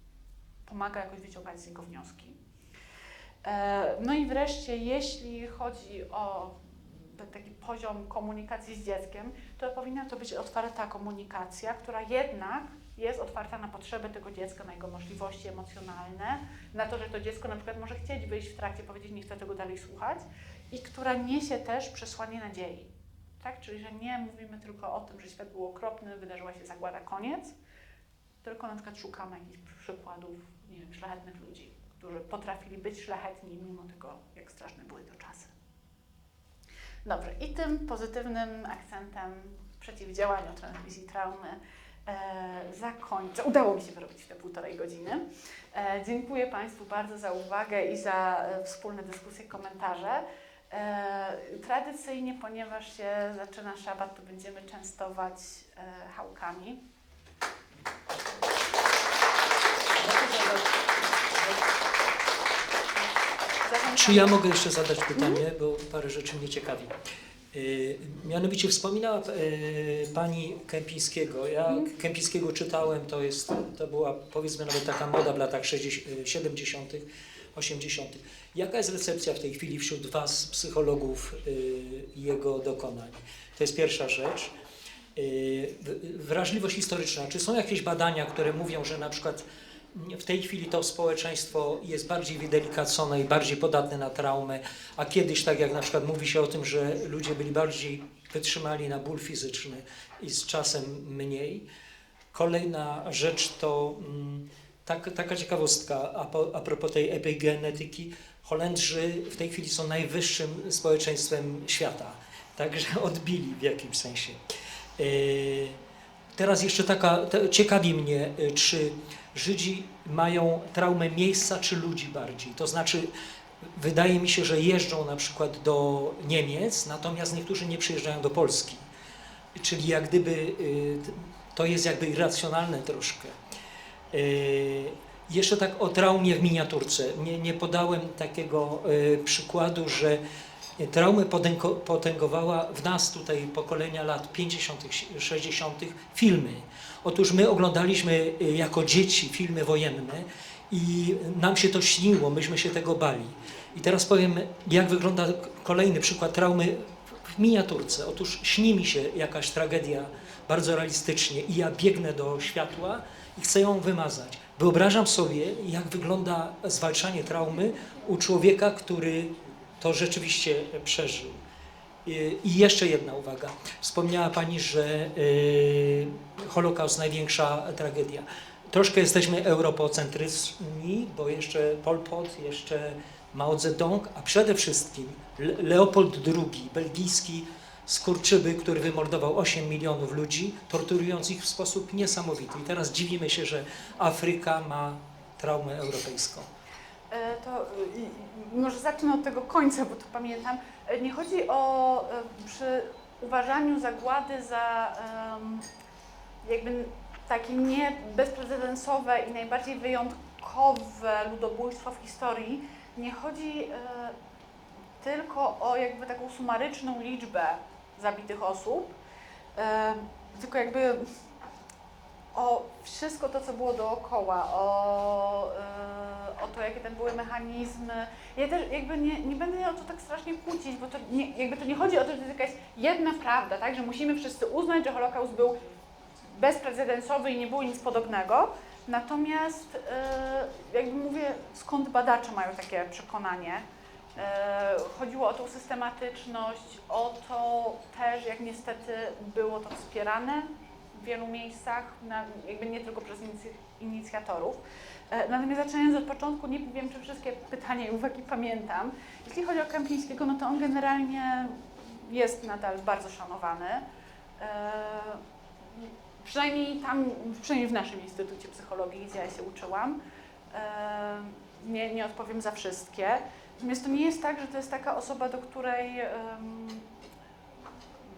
pomaga jakoś wyciągać z niego wnioski. No i wreszcie, jeśli chodzi o taki poziom komunikacji z dzieckiem, to powinna to być otwarta komunikacja, która jednak jest otwarta na potrzeby tego dziecka, na jego możliwości emocjonalne, na to, że to dziecko na przykład może chcieć wyjść w trakcie, powiedzieć, nie chcę tego dalej słuchać i która niesie też przesłanie nadziei. Tak? Czyli, że nie mówimy tylko o tym, że świat był okropny, wydarzyła się zagłada, koniec, tylko na przykład szukamy jakichś przykładów, nie wiem, szlachetnych ludzi, którzy potrafili być szlachetni mimo tego, jak straszne były to czasy. Dobrze, i tym pozytywnym akcentem przeciwdziałania transmisji traumy zakończę. Udało mi się wyrobić w te 1,5 godziny. Dziękuję Państwu bardzo za uwagę i za wspólne dyskusje, komentarze. Tradycyjnie, ponieważ się zaczyna szabat, to będziemy częstować chałkami. Czy ja mogę jeszcze zadać pytanie, bo parę rzeczy mnie ciekawi. Mianowicie wspominała Pani Kępińskiego. Ja Kępińskiego czytałem, to była powiedzmy nawet taka moda w latach 70., 80. Jaka jest recepcja w tej chwili wśród Was, psychologów, jego dokonań? To jest pierwsza rzecz. Wrażliwość historyczna. Czy są jakieś badania, które mówią, że na przykład w tej chwili to społeczeństwo jest bardziej wydelikacone i bardziej podatne na traumę, a kiedyś, tak jak na przykład mówi się o tym, że ludzie byli bardziej wytrzymali na ból fizyczny i z czasem mniej. Kolejna rzecz to taka ciekawostka a propos tej epigenetyki. Holendrzy w tej chwili są najwyższym społeczeństwem świata, także odbili w jakimś sensie. Teraz jeszcze ciekawi mnie, czy Żydzi mają traumę miejsca czy ludzi bardziej. To znaczy, wydaje mi się, że jeżdżą na przykład do Niemiec, natomiast niektórzy nie przyjeżdżają do Polski. Czyli jak gdyby to jest jakby irracjonalne troszkę. Jeszcze tak o traumie w miniaturce. Nie podałem takiego przykładu, że traumę potęgowała w nas tutaj pokolenia lat 50., 60. filmy. Otóż my oglądaliśmy jako dzieci filmy wojenne I nam się to śniło, myśmy się tego bali. I teraz powiem, jak wygląda kolejny przykład traumy w miniaturce. Otóż śni mi się jakaś tragedia bardzo realistycznie i ja biegnę do światła i chcę ją wymazać. Wyobrażam sobie, jak wygląda zwalczanie traumy u człowieka, który to rzeczywiście przeżył. I jeszcze jedna uwaga. Wspomniała Pani, że Holokaust największa tragedia. Troszkę jesteśmy europocentryczni, bo jeszcze Pol Pot, jeszcze Mao Zedong, a przede wszystkim Leopold II, belgijski skurczybyk, który wymordował 8 milionów ludzi, torturując ich w sposób niesamowity. I teraz dziwimy się, że Afryka ma traumę europejską. To może zacznę od tego końca, bo to pamiętam. Nie chodzi o przy uważaniu zagłady za jakby takie nie bezprecedensowe i najbardziej wyjątkowe ludobójstwo w historii. Nie chodzi tylko o jakby taką sumaryczną liczbę zabitych osób, tylko jakby o wszystko to, co było dookoła, o to, jakie tam były mechanizmy. Ja też jakby nie będę o to tak strasznie kłócić, bo to nie chodzi o to, że to jest jakaś jedna prawda, tak? Że musimy wszyscy uznać, że Holokaust był bezprecedensowy i nie było nic podobnego. Natomiast jakby mówię, skąd badacze mają takie przekonanie? Chodziło o tą systematyczność, o to też, jak niestety było to wspierane w wielu miejscach, jakby nie tylko przez inicjatorów. Natomiast zaczynając od początku, nie wiem, czy wszystkie pytania i uwagi pamiętam. Jeśli chodzi o Kępińskiego, no to on generalnie jest nadal bardzo szanowany. Przynajmniej w naszym Instytucie Psychologii, gdzie ja się uczyłam. Nie odpowiem za wszystkie. Natomiast to nie jest tak, że to jest taka osoba, do której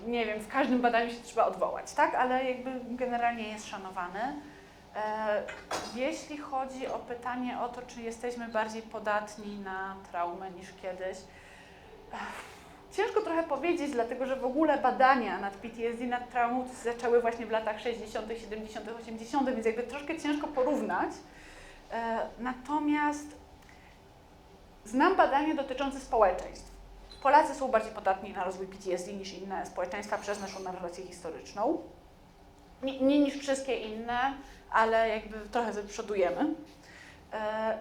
nie wiem, w każdym badaniu się trzeba odwołać, tak? Ale jakby generalnie jest szanowany. Jeśli chodzi o pytanie o to, czy jesteśmy bardziej podatni na traumę niż kiedyś, ciężko trochę powiedzieć, dlatego że w ogóle badania nad PTSD, nad traumą zaczęły właśnie w latach 60., 70., 80., więc jakby troszkę ciężko porównać. Natomiast znam badania dotyczące społeczeństw. Polacy są bardziej podatni na rozwój PTSD niż inne społeczeństwa przez naszą narrację historyczną. Nie niż wszystkie inne, ale jakby trochę przodujemy.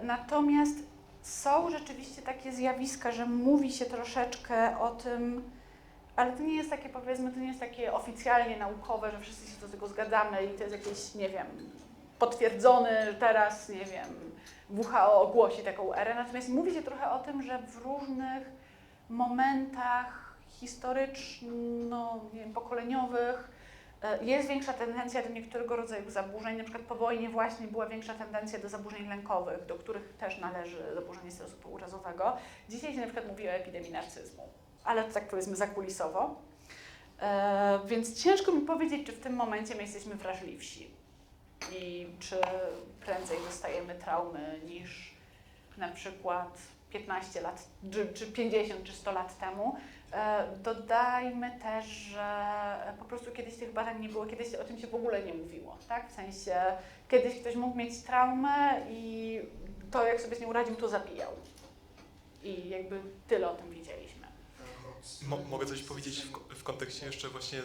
Natomiast są rzeczywiście takie zjawiska, że mówi się troszeczkę o tym, ale to nie jest takie, powiedzmy, to nie jest takie oficjalnie naukowe, że wszyscy się do tego zgadzamy i to jest jakieś, nie wiem, potwierdzone, że teraz, nie wiem, WHO ogłosi taką erę. Natomiast mówi się trochę o tym, że w różnych momentach historyczno-pokoleniowych jest większa tendencja do niektórych rodzajów zaburzeń. Na przykład po wojnie właśnie była większa tendencja do zaburzeń lękowych, do których też należy zaburzenie stresu pourazowego. Dzisiaj się na przykład mówi o epidemii narcyzmu, ale to tak powiedzmy zakulisowo. Więc ciężko mi powiedzieć, czy w tym momencie my jesteśmy wrażliwsi i czy prędzej dostajemy traumy niż na przykład 15 lat, czy 50, czy 100 lat temu. Dodajmy też, że po prostu kiedyś tych badań nie było, kiedyś o tym się w ogóle nie mówiło, tak? W sensie kiedyś ktoś mógł mieć traumę i to, jak sobie z nią radził, to zabijał. I jakby tyle o tym wiedzieliśmy. Mogę coś powiedzieć w kontekście jeszcze właśnie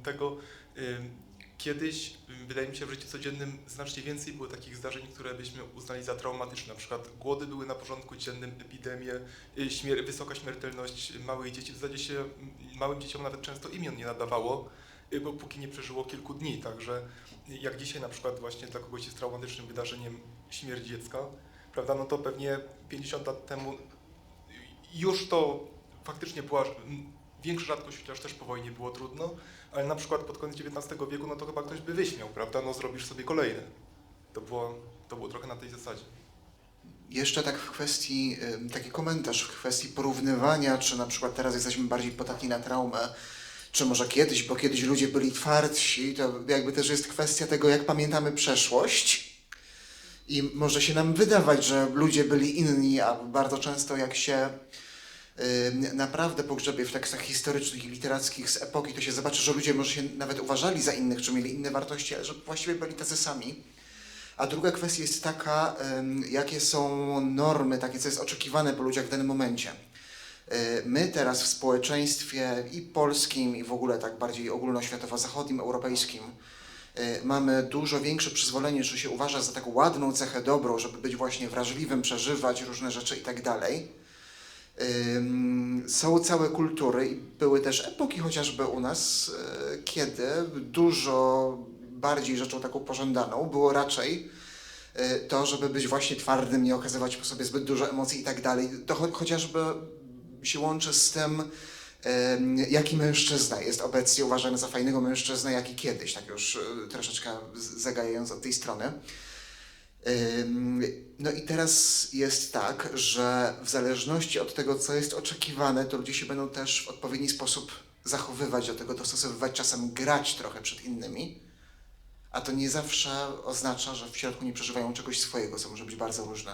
tego. Kiedyś, wydaje mi się, w życiu codziennym znacznie więcej było takich zdarzeń, które byśmy uznali za traumatyczne. Na przykład głody były na porządku dziennym, epidemie, wysoka śmiertelność małych dzieci. W zasadzie się małym dzieciom nawet często imion nie nadawało, bo póki nie przeżyło kilku dni. Także jak dzisiaj na przykład właśnie dla kogoś jest traumatycznym wydarzeniem śmierć dziecka, prawda, no to pewnie 50 lat temu już to faktycznie była większa rzadkość, chociaż też po wojnie było trudno, ale na przykład pod koniec XIX wieku, no to chyba ktoś by wyśmiał, prawda, no zrobisz sobie kolejny. To było trochę na tej zasadzie. Jeszcze tak w kwestii, taki komentarz w kwestii porównywania, czy na przykład teraz jesteśmy bardziej podatni na traumę, czy może kiedyś, bo kiedyś ludzie byli twardsi, to jakby też jest kwestia tego, jak pamiętamy przeszłość i może się nam wydawać, że ludzie byli inni, a bardzo często jak się naprawdę pogrzebie w tekstach historycznych i literackich z epoki, to się zobaczy, że ludzie może się nawet uważali za innych, czy mieli inne wartości, ale że właściwie byli tacy sami. A druga kwestia jest taka, jakie są normy, takie co jest oczekiwane po ludziach w danym momencie. My teraz w społeczeństwie i polskim, i w ogóle tak bardziej ogólnoświatowo-zachodnim, europejskim, mamy dużo większe przyzwolenie, że się uważa za taką ładną cechę dobrą, żeby być właśnie wrażliwym, przeżywać różne rzeczy i tak dalej. Są całe kultury i były też epoki chociażby u nas, kiedy dużo bardziej rzeczą taką pożądaną było raczej to, żeby być właśnie twardym, nie okazywać po sobie zbyt dużo emocji i tak dalej. To chociażby się łączy z tym, jaki mężczyzna jest obecnie uważany za fajnego mężczyznę, jak i kiedyś, tak już troszeczkę zagajając od tej strony. No i teraz jest tak, że w zależności od tego, co jest oczekiwane, to ludzie się będą też w odpowiedni sposób zachowywać, do tego dostosowywać, czasem grać trochę przed innymi, a to nie zawsze oznacza, że w środku nie przeżywają czegoś swojego, co może być bardzo różne.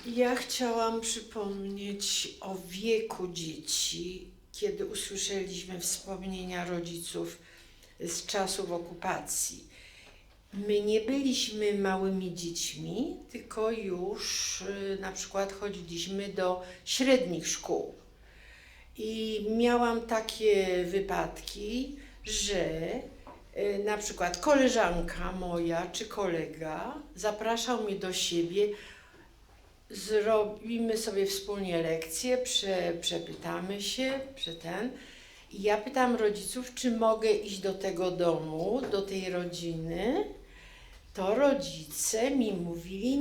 Ja chciałam przypomnieć o wieku dzieci, kiedy usłyszeliśmy wspomnienia rodziców z czasów okupacji. My nie byliśmy małymi dziećmi, tylko już na przykład chodziliśmy do średnich szkół. I miałam takie wypadki, że na przykład koleżanka moja czy kolega zapraszał mnie do siebie, zrobimy sobie wspólnie lekcję, przepytamy się, i ja pytam rodziców, czy mogę iść do tego domu, do tej rodziny. To rodzice mi mówili,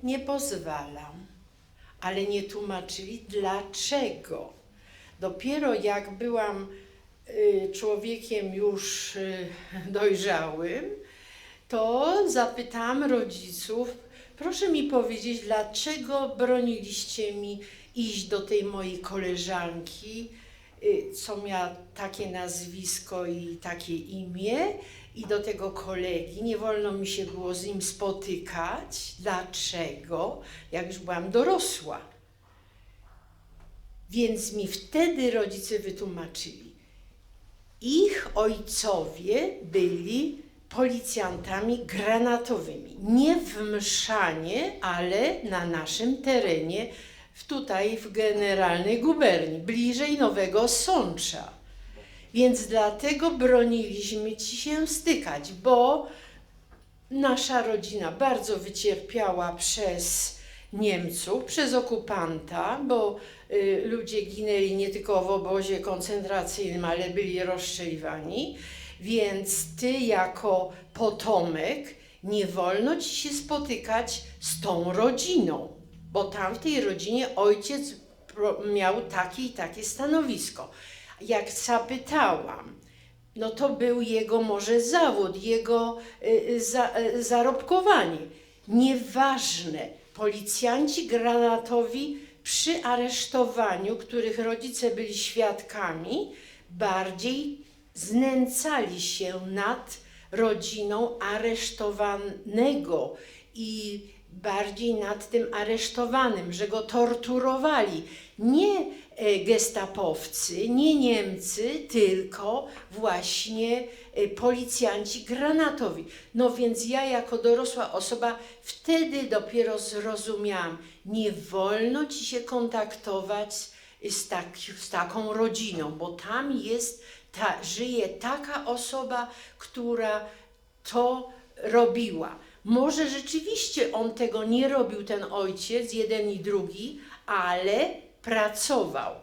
nie pozwalam, ale nie tłumaczyli dlaczego. Dopiero jak byłam człowiekiem już dojrzałym, to zapytałam rodziców, proszę mi powiedzieć, dlaczego broniliście mi iść do tej mojej koleżanki, co miała takie nazwisko i takie imię, i do tego kolegi. Nie wolno mi się było z nim spotykać. Dlaczego? Jak już byłam dorosła. Więc mi wtedy rodzice wytłumaczyli. Ich ojcowie byli policjantami granatowymi. Nie w Mszanie, ale na naszym terenie, tutaj w Generalnej Guberni, bliżej Nowego Sącza. Więc dlatego broniliśmy się stykać, bo nasza rodzina bardzo wycierpiała przez Niemców, przez okupanta, bo ludzie ginęli nie tylko w obozie koncentracyjnym, ale byli rozstrzeliwani. Więc ty jako potomek nie wolno ci się spotykać z tą rodziną, bo tam w tej rodzinie ojciec miał takie i takie stanowisko. Jak zapytałam, no to był jego może zawód, jego zarobkowanie. Nieważne, policjanci granatowi przy aresztowaniu, których rodzice byli świadkami, bardziej znęcali się nad rodziną aresztowanego i bardziej nad tym aresztowanym, że go torturowali. Nie gestapowcy, nie Niemcy, tylko właśnie policjanci granatowi. No więc ja jako dorosła osoba wtedy dopiero zrozumiałam, nie wolno ci się kontaktować z taką rodziną, bo tam żyje taka osoba, która to robiła. Może rzeczywiście on tego nie robił, ten ojciec, jeden i drugi, ale pracował.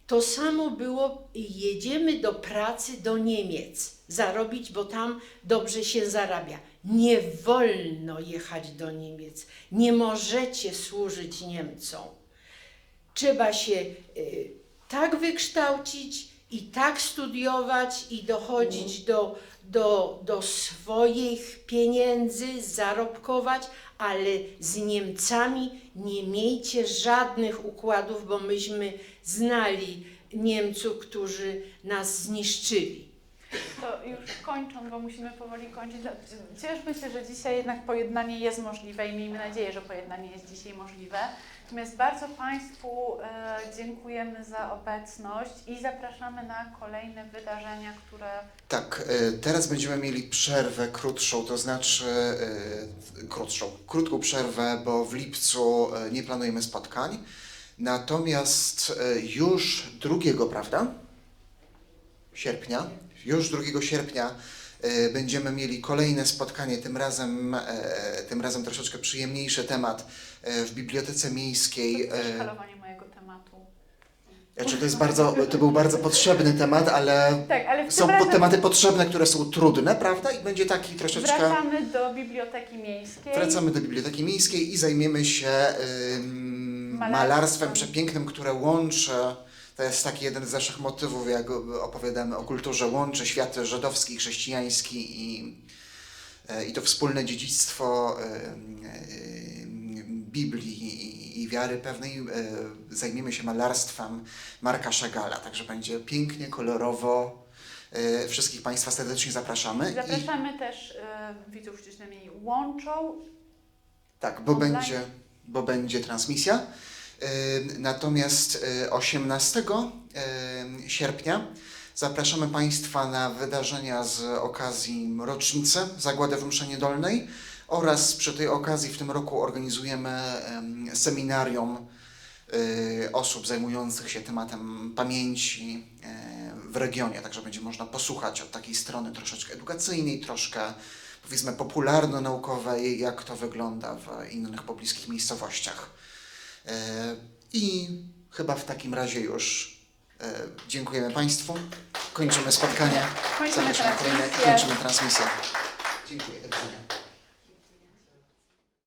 To samo było, jedziemy do pracy do Niemiec zarobić, bo tam dobrze się zarabia. Nie wolno jechać do Niemiec. Nie możecie służyć Niemcom. Trzeba się tak wykształcić i tak studiować i dochodzić do swoich pieniędzy, zarobkować, ale z Niemcami nie miejcie żadnych układów, bo myśmy znali Niemców, którzy nas zniszczyli. To już kończąc, bo musimy powoli kończyć. Cieszmy się, że dzisiaj jednak pojednanie jest możliwe i miejmy nadzieję, że pojednanie jest dzisiaj możliwe. Natomiast bardzo Państwu dziękujemy za obecność i zapraszamy na kolejne wydarzenia, które Tak, teraz będziemy mieli przerwę krótszą, to znaczy krótką przerwę, bo w lipcu nie planujemy spotkań. Natomiast już 2, prawda? Sierpnia. Już 2 sierpnia będziemy mieli kolejne spotkanie, tym razem troszeczkę przyjemniejszy temat w Bibliotece Miejskiej. szkalowanie mojego tematu. Znaczy to był bardzo potrzebny temat, ale Tak, ale w są tym razem tematy potrzebne, które są trudne, prawda? I będzie taki troszeczkę... wracamy do Biblioteki Miejskiej. Wracamy do Biblioteki Miejskiej i zajmiemy się malarstwem przepięknym, które łączy, to jest taki jeden z naszych motywów, jak opowiadamy o kulturze, łączy świat żydowski i chrześcijański i to wspólne dziedzictwo Biblii i wiary pewnej. Zajmiemy się malarstwem Marka Chagalla, także będzie pięknie, kolorowo. Wszystkich Państwa serdecznie zapraszamy. Zapraszamy też widzów, którzy się z nami łączą. Tak, online. bo będzie transmisja. Natomiast 18 sierpnia zapraszamy Państwa na wydarzenia z okazji rocznicy Zagłady w Mszenie Dolnej oraz przy tej okazji w tym roku organizujemy seminarium osób zajmujących się tematem pamięci w regionie, także będzie można posłuchać od takiej strony troszeczkę edukacyjnej, troszkę powiedzmy popularno-naukowej, jak to wygląda w innych pobliskich miejscowościach. I chyba w takim razie już dziękujemy Państwu. Kończymy spotkanie. Kończymy Zapraszamy kolejne. transmisję. Kończymy transmisję. Dziękuję. Do widzenia.